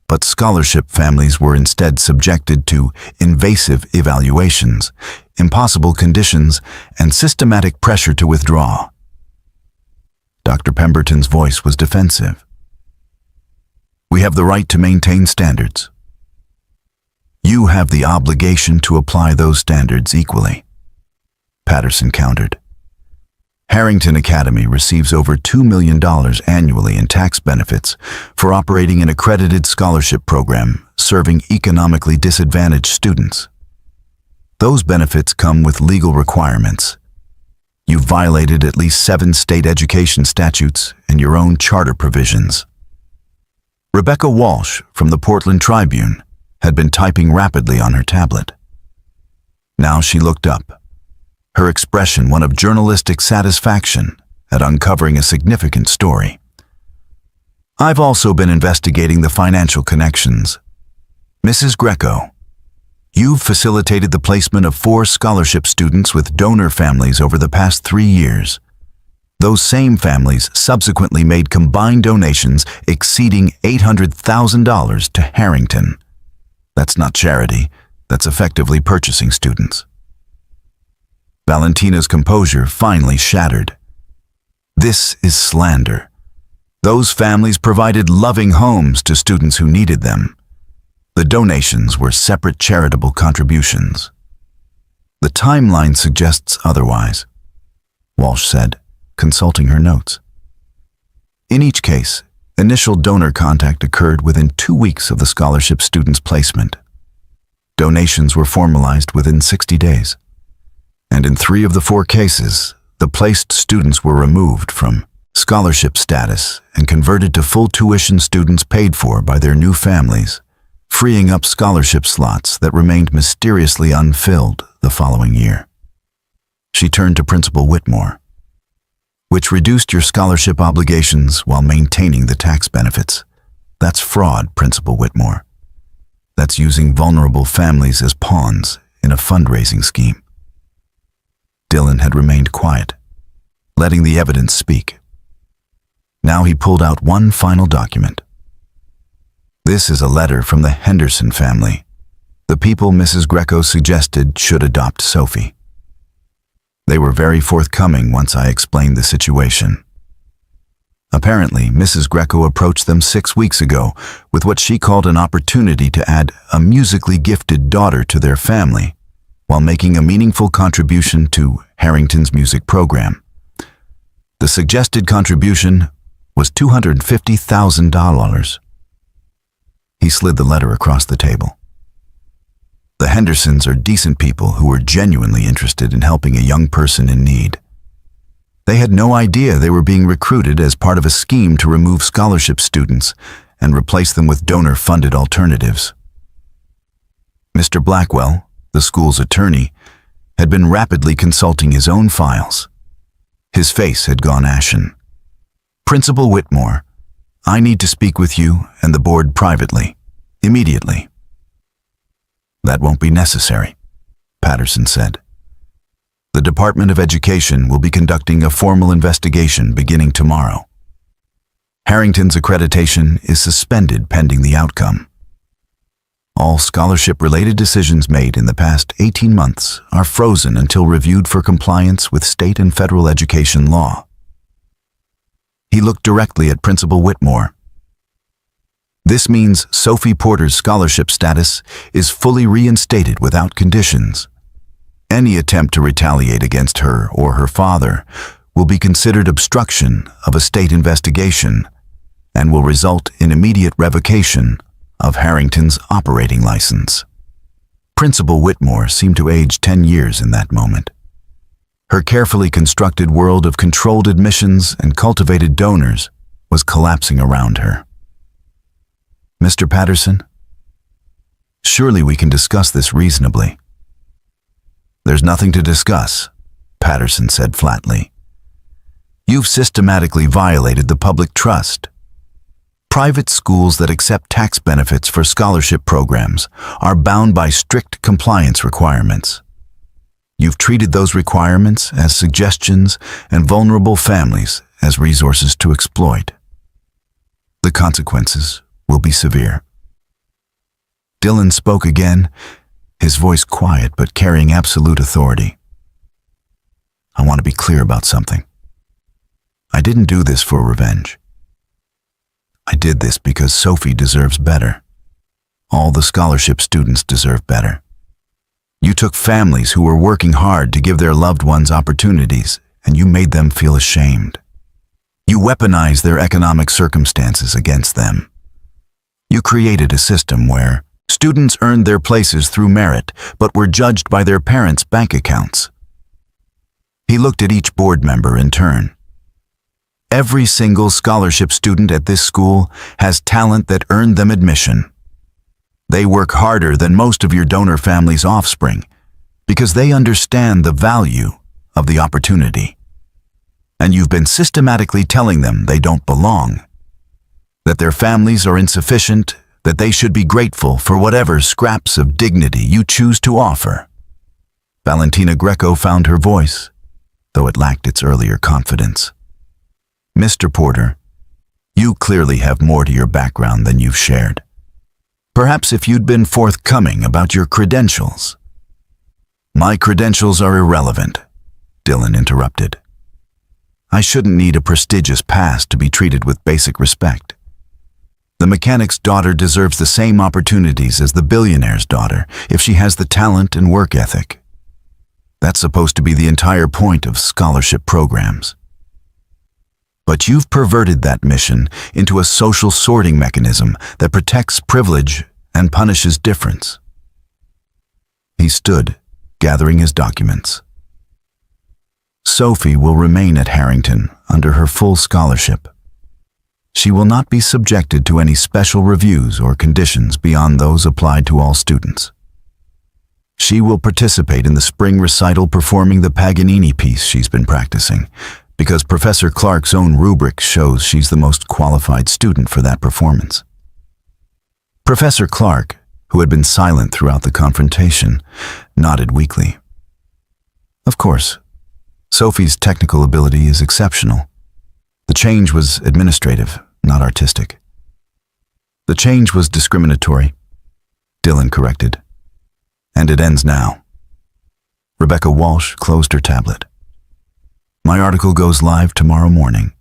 But scholarship families were instead subjected to invasive evaluations, impossible conditions, and systematic pressure to withdraw. Dr. Pemberton's voice was defensive. We have the right to maintain standards. You have the obligation to apply those standards equally. Patterson countered. Harrington Academy receives over $2 million annually in tax benefits for operating an accredited scholarship program serving economically disadvantaged students. Those benefits come with legal requirements. You've violated at least 7 state education statutes and your own charter provisions. Rebecca Walsh from the Portland Tribune had been typing rapidly on her tablet. Now she looked up, her expression one of journalistic satisfaction at uncovering a significant story. I've also been investigating the financial connections. Mrs. Greco, you've facilitated the placement of 4 scholarship students with donor families over the past 3 years. Those same families subsequently made combined donations exceeding $800,000 to Harrington. That's not charity, that's effectively purchasing students. Valentina's composure finally shattered. This is slander. Those families provided loving homes to students who needed them. The donations were separate charitable contributions. The timeline suggests otherwise, Walsh said, consulting her notes. In each case, initial donor contact occurred within 2 weeks of the scholarship student's placement. Donations were formalized within 60 days. And in 3 of the 4 cases, the placed students were removed from scholarship status and converted to full tuition students paid for by their new families, freeing up scholarship slots that remained mysteriously unfilled the following year. She turned to Principal Whitmore. Which reduced your scholarship obligations while maintaining the tax benefits. That's fraud, Principal Whitmore. That's using vulnerable families as pawns in a fundraising scheme. Dillon had remained quiet, letting the evidence speak. Now he pulled out one final document. This is a letter from the Henderson family, the people Mrs. Greco suggested should adopt Sophie. They were very forthcoming once I explained the situation. Apparently, Mrs. Greco approached them 6 weeks ago with what she called an opportunity to add a musically gifted daughter to their family, while making a meaningful contribution to Harrington's music program. The suggested contribution was $250,000. He slid the letter across the table. The Hendersons are decent people who were genuinely interested in helping a young person in need. They had no idea they were being recruited as part of a scheme to remove scholarship students and replace them with donor-funded alternatives. Mr. Blackwell, the school's attorney, had been rapidly consulting his own files. His face had gone ashen. Principal Whitmore, I need to speak with you and the board privately, immediately. That won't be necessary, Patterson said. The Department of Education will be conducting a formal investigation beginning tomorrow. Harrington's accreditation is suspended pending the outcome. All scholarship-related decisions made in the past 18 months are frozen until reviewed for compliance with state and federal education law. He looked directly at Principal Whitmore. This means Sophie Porter's scholarship status is fully reinstated without conditions. Any attempt to retaliate against her or her father will be considered obstruction of a state investigation and will result in immediate revocation of Harrington's operating license. Principal Whitmore seemed to age 10 years in that moment. Her carefully constructed world of controlled admissions and cultivated donors was collapsing around her. "Mr. Patterson, surely we can discuss this reasonably." "There's nothing to discuss," Patterson said flatly. "You've systematically violated the public trust. Private schools that accept tax benefits for scholarship programs are bound by strict compliance requirements. You've treated those requirements as suggestions and vulnerable families as resources to exploit. The consequences will be severe." Dylan spoke again, his voice quiet but carrying absolute authority. "I want to be clear about something. I didn't do this for revenge. I did this because Sophie deserves better. All the scholarship students deserve better. You took families who were working hard to give their loved ones opportunities, and you made them feel ashamed. You weaponized their economic circumstances against them. You created a system where students earned their places through merit, but were judged by their parents' bank accounts." He looked at each board member in turn. "Every single scholarship student at this school has talent that earned them admission. They work harder than most of your donor family's offspring because they understand the value of the opportunity. And you've been systematically telling them they don't belong, that their families are insufficient, that they should be grateful for whatever scraps of dignity you choose to offer." Valentina Greco found her voice, though it lacked its earlier confidence. "Mr. Porter, you clearly have more to your background than you've shared. Perhaps if you'd been forthcoming about your credentials." "My credentials are irrelevant," Dylan interrupted. "I shouldn't need a prestigious past to be treated with basic respect. The mechanic's daughter deserves the same opportunities as the billionaire's daughter if she has the talent and work ethic. That's supposed to be the entire point of scholarship programs. But you've perverted that mission into a social sorting mechanism that protects privilege and punishes difference." He stood, gathering his documents. "Sophie will remain at Harrington under her full scholarship. She will not be subjected to any special reviews or conditions beyond those applied to all students. She will participate in the spring recital performing the Paganini piece she's been practicing, because Professor Clark's own rubric shows she's the most qualified student for that performance." Professor Clark, who had been silent throughout the confrontation, nodded weakly. "Of course, Sophie's technical ability is exceptional. The change was administrative, not artistic." "The change was discriminatory," Dylan corrected. "And it ends now." Rebecca Walsh closed her tablet. "My article goes live tomorrow morning.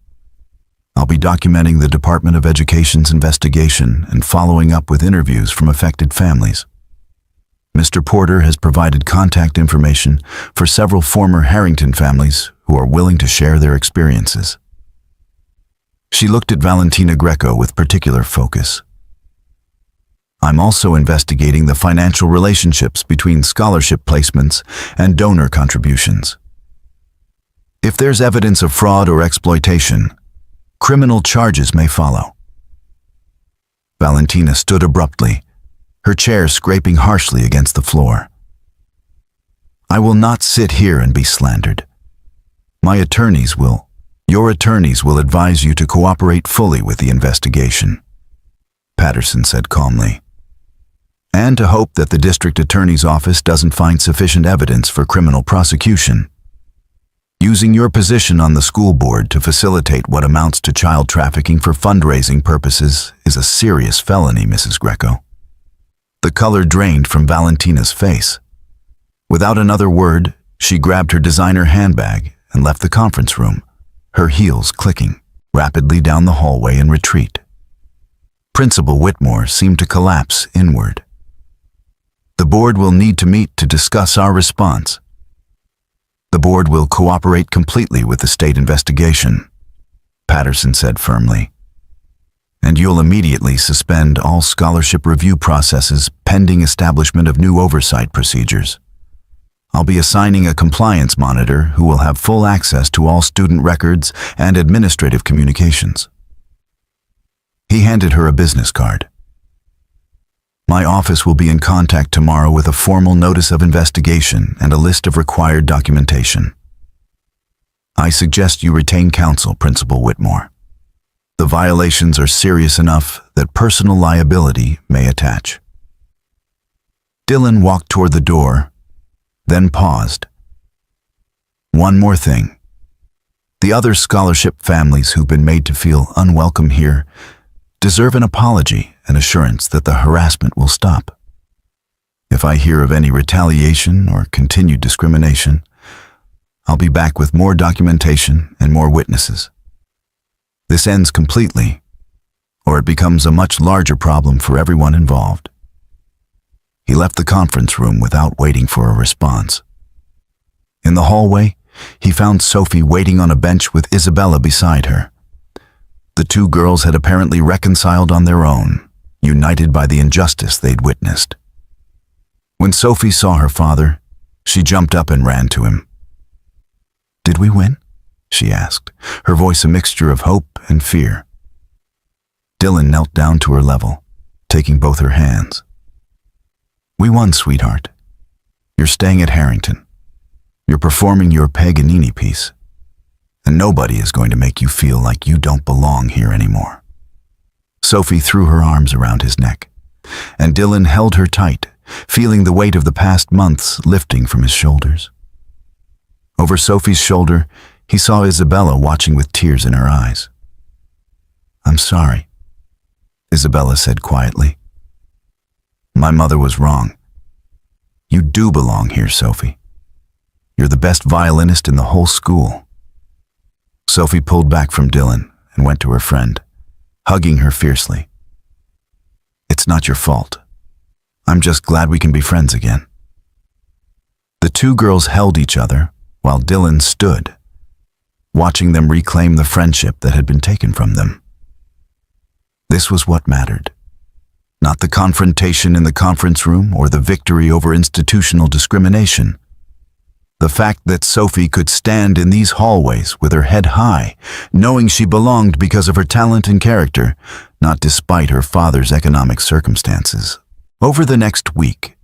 I'll be documenting the Department of Education's investigation and following up with interviews from affected families. Mr. Porter has provided contact information for several former Harrington families who are willing to share their experiences." She looked at Valentina Greco with particular focus. "I'm also investigating the financial relationships between scholarship placements and donor contributions. If there's evidence of fraud or exploitation, criminal charges may follow." Valentina stood abruptly, her chair scraping harshly against the floor. "I will not sit here and be slandered. Your attorneys will advise you to cooperate fully with the investigation," Patterson said calmly. "And to hope that the district attorney's office doesn't find sufficient evidence for criminal prosecution. Using your position on the school board to facilitate what amounts to child trafficking for fundraising purposes is a serious felony, Mrs. Greco." The color drained from Valentina's face. Without another word, she grabbed her designer handbag and left the conference room, her heels clicking rapidly down the hallway in retreat. Principal Whitmore seemed to collapse inward. "The board will need to meet to discuss our response. The board will cooperate completely with the state investigation," Patterson said firmly. and you'll immediately suspend all scholarship review processes pending establishment of new oversight procedures. I'll be assigning a compliance monitor who will have full access to all student records and administrative communications. He handed her a business card. My office will be in contact tomorrow with a formal notice of investigation and a list of required documentation. I suggest you retain counsel, Principal Whitmore. The violations are serious enough that personal liability may attach. Dylan walked toward the door, then paused. One more thing. The other scholarship families who've been made to feel unwelcome here deserve an apology and assurance that the harassment will stop. If I hear of any retaliation or continued discrimination, I'll be back with more documentation and more witnesses. This ends completely, or it becomes a much larger problem for everyone involved. He left the conference room without waiting for a response. In the hallway, he found Sophie waiting on a bench with Isabella beside her. The two girls had apparently reconciled on their own, united by the injustice they'd witnessed. When Sophie saw her father, she jumped up and ran to him. "Did we win?" she asked, her voice a mixture of hope and fear. Dylan knelt down to her level, taking both her hands. "We won, sweetheart. You're staying at Harrington. You're performing your Paganini piece. And nobody is going to make you feel like you don't belong here anymore." Sophie threw her arms around his neck, and Dylan held her tight, feeling the weight of the past months lifting from his shoulders. Over Sophie's shoulder, he saw Isabella watching with tears in her eyes. "I'm sorry," Isabella said quietly. "My mother was wrong. You do belong here, Sophie. You're the best violinist in the whole school." Sophie pulled back from Dylan and went to her friend, hugging her fiercely. "It's not your fault. I'm just glad we can be friends again." The two girls held each other while Dylan stood, watching them reclaim the friendship that had been taken from them. This was what mattered. Not the confrontation in the conference room or the victory over institutional discrimination. The fact that Sophie could stand in these hallways with her head high, knowing she belonged because of her talent and character, not despite her father's economic circumstances. Over the next week,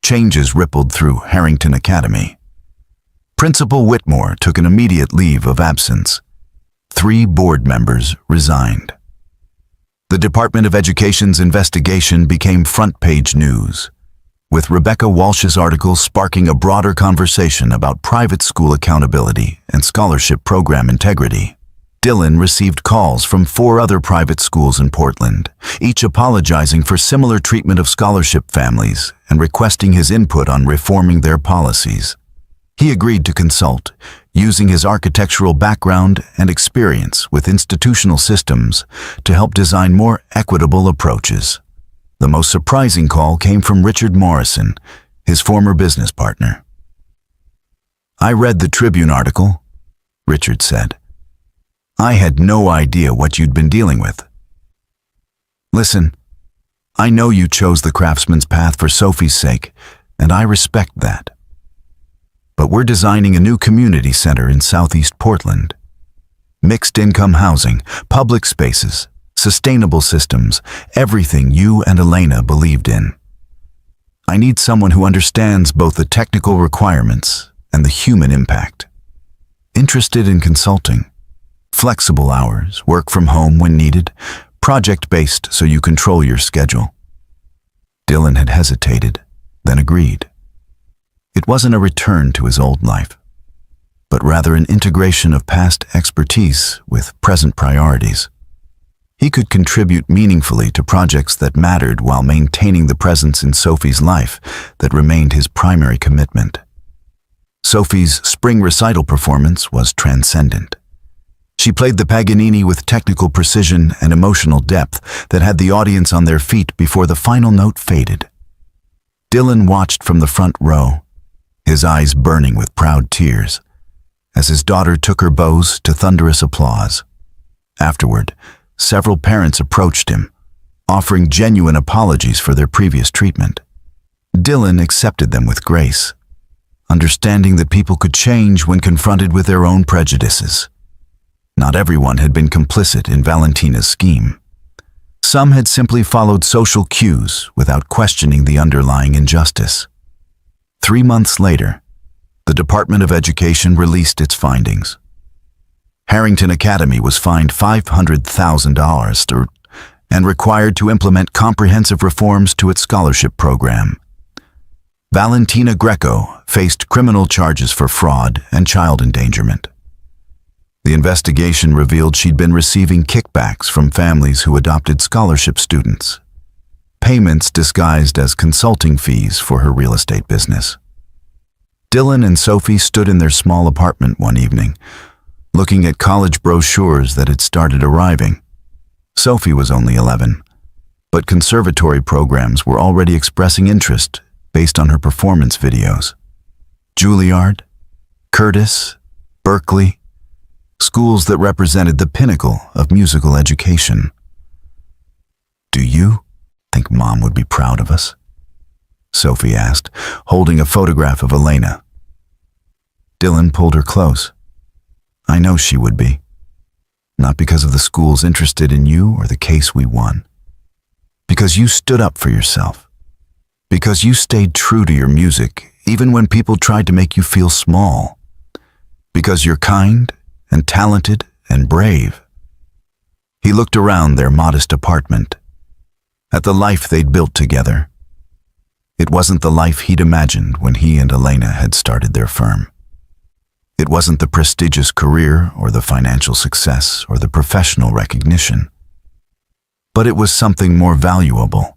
changes rippled through Harrington Academy. Principal Whitmore took an immediate leave of absence. 3 board members resigned. The Department of Education's investigation became front-page news, with Rebecca Walsh's article sparking a broader conversation about private school accountability and scholarship program integrity. Dylan received calls from 4 other private schools in Portland, each apologizing for similar treatment of scholarship families and requesting his input on reforming their policies. He agreed to consult, using his architectural background and experience with institutional systems to help design more equitable approaches. The most surprising call came from Richard Morrison, his former business partner. "I read the Tribune article," Richard said. "I had no idea what you'd been dealing with. Listen, I know you chose the craftsman's path for Sophie's sake, and I respect that. But we're designing a new community center in Southeast Portland. Mixed-income housing, public spaces, sustainable systems, everything you and Elena believed in. I need someone who understands both the technical requirements and the human impact. Interested in consulting, flexible hours, work from home when needed, project-based so you control your schedule." Dylan had hesitated, then agreed. It wasn't a return to his old life, but rather an integration of past expertise with present priorities. He could contribute meaningfully to projects that mattered while maintaining the presence in Sophie's life that remained his primary commitment. Sophie's spring recital performance was transcendent. She played the Paganini with technical precision and emotional depth that had the audience on their feet before the final note faded. Dylan watched from the front row, his eyes burning with proud tears, as his daughter took her bows to thunderous applause. Afterward, several parents approached him, offering genuine apologies for their previous treatment. Dylan accepted them with grace, understanding that people could change when confronted with their own prejudices. Not everyone had been complicit in Valentina's scheme. Some had simply followed social cues without questioning the underlying injustice. 3 months later, the Department of Education released its findings. Harrington Academy was fined $500,000 and required to implement comprehensive reforms to its scholarship program. Valentina Greco faced criminal charges for fraud and child endangerment. The investigation revealed she'd been receiving kickbacks from families who adopted scholarship students, payments disguised as consulting fees for her real estate business. Dylan and Sophie stood in their small apartment one evening, looking at college brochures that had started arriving. Sophie was only 11, but conservatory programs were already expressing interest based on her performance videos. Juilliard, Curtis, Berkeley, schools that represented the pinnacle of musical education. "Do you think Mom would be proud of us?" Sophie asked, holding a photograph of Elena. Dylan pulled her close. "I know she would be. Not because of the schools interested in you or the case we won. Because you stood up for yourself. Because you stayed true to your music, even when people tried to make you feel small. Because you're kind and talented and brave." He looked around their modest apartment, at the life they'd built together. It wasn't the life he'd imagined when he and Elena had started their firm. It wasn't the prestigious career or the financial success or the professional recognition. But it was something more valuable,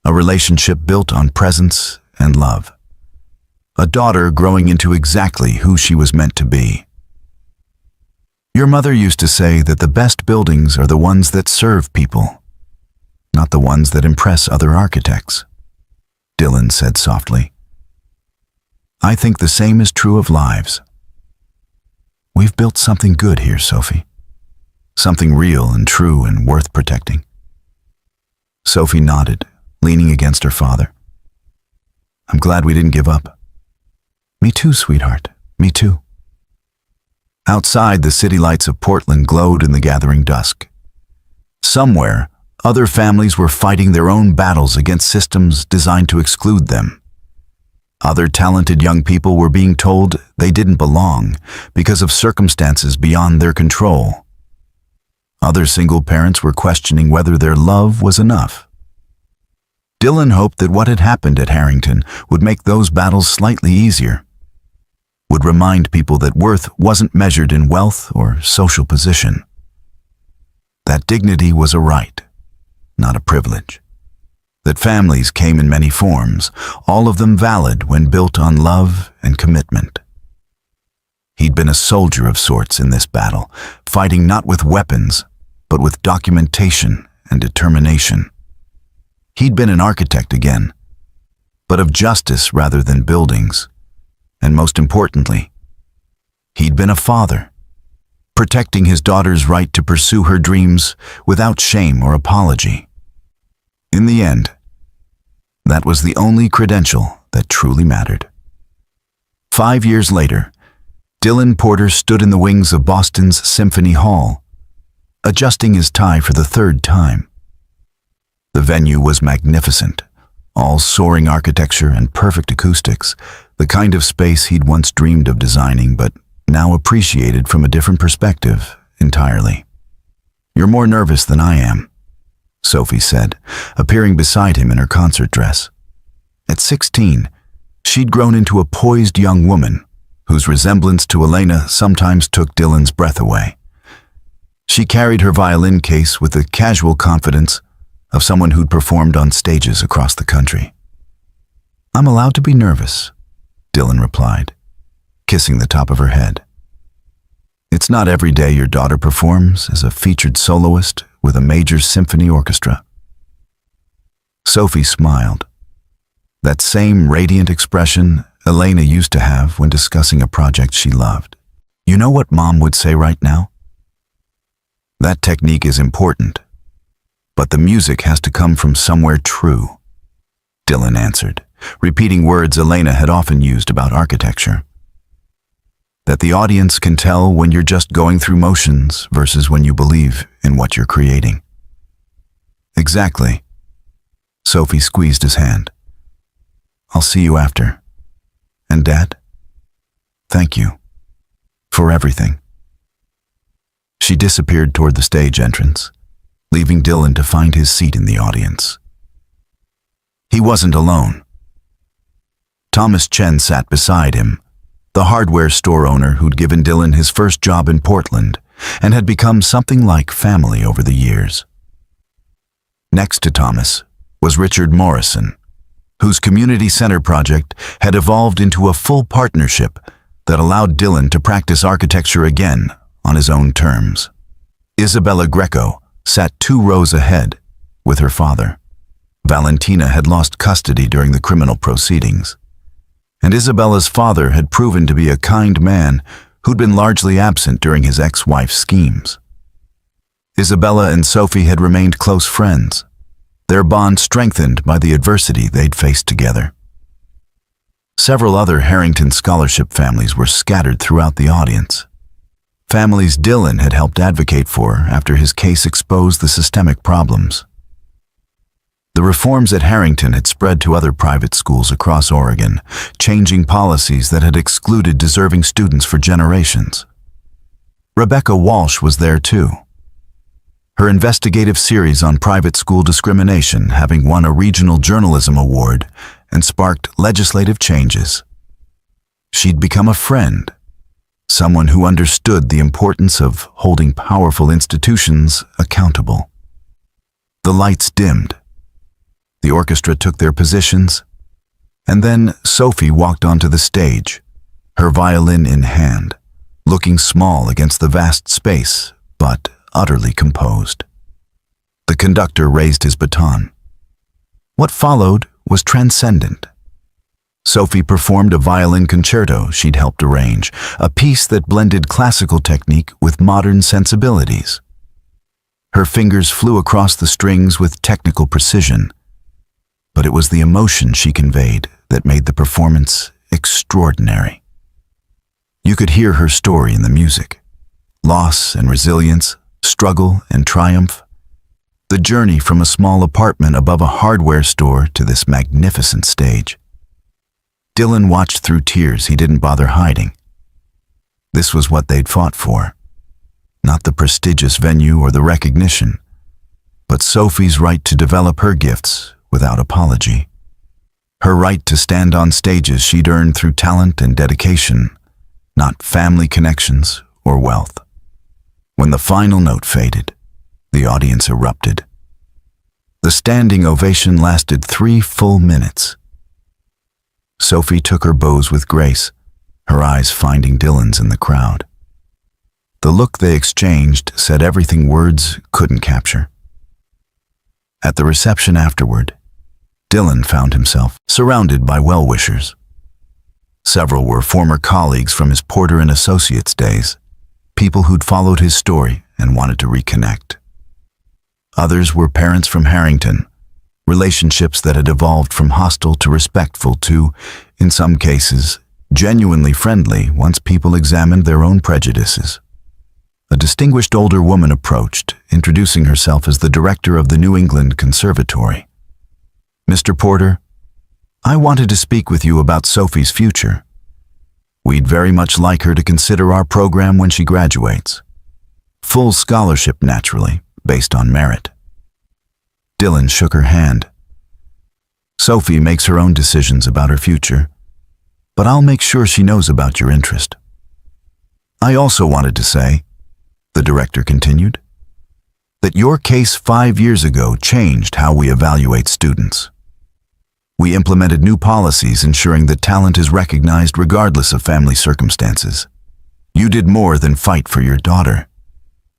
a relationship built on presence and love. A daughter growing into exactly who she was meant to be. "Your mother used to say that the best buildings are the ones that serve people, not the ones that impress other architects," Dylan said softly. "I think the same is true of lives. We've built something good here, Sophie. Something real and true and worth protecting." Sophie nodded, leaning against her father. "I'm glad we didn't give up." "Me too, sweetheart. Me too." Outside, the city lights of Portland glowed in the gathering dusk. Somewhere, other families were fighting their own battles against systems designed to exclude them. Other talented young people were being told they didn't belong because of circumstances beyond their control. Other single parents were questioning whether their love was enough. Dylan hoped that what had happened at Harrington would make those battles slightly easier, would remind people that worth wasn't measured in wealth or social position. That dignity was a right, not a privilege. That families came in many forms, all of them valid when built on love and commitment. He'd been a soldier of sorts in this battle, fighting not with weapons, but with documentation and determination. He'd been an architect again, but of justice rather than buildings. And most importantly, he'd been a father, protecting his daughter's right to pursue her dreams without shame or apology. In the end, that was the only credential that truly mattered. 5 years later, Dylan Porter stood in the wings of Boston's Symphony Hall, adjusting his tie for the 3rd time. The venue was magnificent, all soaring architecture and perfect acoustics, the kind of space he'd once dreamed of designing but now appreciated from a different perspective entirely. "You're more nervous than I am," Sophie said, appearing beside him in her concert dress. At 16, she'd grown into a poised young woman whose resemblance to Elena sometimes took Dylan's breath away. She carried her violin case with the casual confidence of someone who'd performed on stages across the country. "I'm allowed to be nervous," Dylan replied, kissing the top of her head. "It's not every day your daughter performs as a featured soloist with a major symphony orchestra." Sophie smiled. That same radiant expression Elena used to have when discussing a project she loved. "You know what Mom would say right now?" That technique is important, but the music has to come from somewhere true, Dylan answered, repeating words Elena had often used about architecture. That the audience can tell when you're just going through motions versus when you believe in what you're creating. Exactly. Sophie squeezed his hand. I'll see you after. And Dad, thank you for everything. She disappeared toward the stage entrance, leaving Dylan to find his seat in the audience. He wasn't alone. Thomas Chen sat beside him, the hardware store owner who'd given Dylan his first job in Portland and had become something like family over the years. Next to Thomas was Richard Morrison, whose community center project had evolved into a full partnership that allowed Dylan to practice architecture again on his own terms. Isabella Greco sat 2 rows ahead with her father. Valentina had lost custody during the criminal proceedings, and Isabella's father had proven to be a kind man who'd been largely absent during his ex-wife's schemes. Isabella and Sophie had remained close friends, their bond strengthened by the adversity they'd faced together. Several other Harrington Scholarship families were scattered throughout the audience. Families Dylan had helped advocate for after his case exposed the systemic problems. The reforms at Harrington had spread to other private schools across Oregon, changing policies that had excluded deserving students for generations. Rebecca Walsh was there too, her investigative series on private school discrimination having won a regional journalism award and sparked legislative changes. She'd become a friend, someone who understood the importance of holding powerful institutions accountable. The lights dimmed. The orchestra took their positions, and then Sophie walked onto the stage, her violin in hand, looking small against the vast space, but utterly composed. The conductor raised his baton. What followed was transcendent. Sophie performed a violin concerto she'd helped arrange, a piece that blended classical technique with modern sensibilities. Her fingers flew across the strings with technical precision, but it was the emotion she conveyed that made the performance extraordinary. You could hear her story in the music. Loss and resilience, struggle and triumph. The journey from a small apartment above a hardware store to this magnificent stage. Dylan watched through tears he didn't bother hiding. This was what they'd fought for. Not the prestigious venue or the recognition, but Sophie's right to develop her gifts without apology. Her right to stand on stages she'd earned through talent and dedication, not family connections or wealth. When the final note faded, the audience erupted. The standing ovation lasted 3 full minutes. Sophie took her bows with grace, her eyes finding Dylan's in the crowd. The look they exchanged said everything words couldn't capture. At the reception afterward, Dylan found himself surrounded by well-wishers. Several were former colleagues from his Porter and Associates days, people who'd followed his story and wanted to reconnect. Others were parents from Harrington, relationships that had evolved from hostile to respectful to, in some cases, genuinely friendly once people examined their own prejudices. A distinguished older woman approached, introducing herself as the director of the New England Conservatory. Mr. Porter, I wanted to speak with you about Sophie's future. We'd very much like her to consider our program when she graduates. Full scholarship, naturally, based on merit. Dylan shook her hand. Sophie makes her own decisions about her future, but I'll make sure she knows about your interest. I also wanted to say, the director continued, that your case 5 years ago changed how we evaluate students. We implemented new policies ensuring that talent is recognized regardless of family circumstances. You did more than fight for your daughter.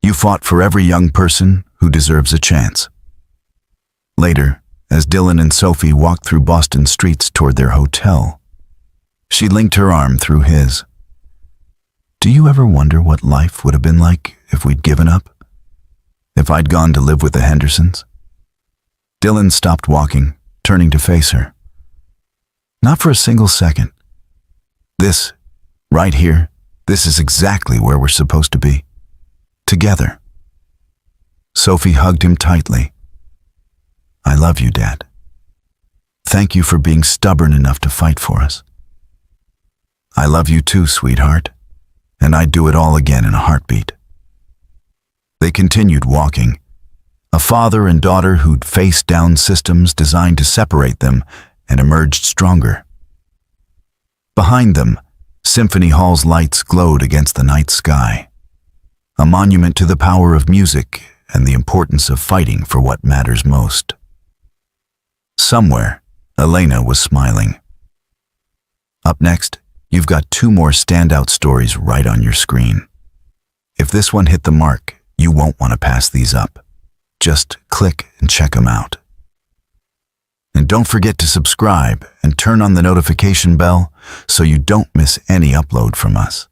You fought for every young person who deserves a chance. Later, as Dylan and Sophie walked through Boston streets toward their hotel, she linked her arm through his. Do you ever wonder what life would have been like if we'd given up? If I'd gone to live with the Hendersons? Dylan stopped walking, turning to face her. Not for a single second. This, right here, this is exactly where we're supposed to be. Together. Sophie hugged him tightly. I love you, Dad. Thank you for being stubborn enough to fight for us. I love you too, sweetheart, and I'd do it all again in a heartbeat. They continued walking, a father and daughter who'd faced down systems designed to separate them and emerged stronger. Behind them, Symphony Hall's lights glowed against the night sky, a monument to the power of music and the importance of fighting for what matters most. Somewhere, Elena was smiling. Up next, you've got 2 more standout stories right on your screen. If this one hit the mark, you won't want to pass these up. Just click and check them out. And don't forget to subscribe and turn on the notification bell so you don't miss any upload from us.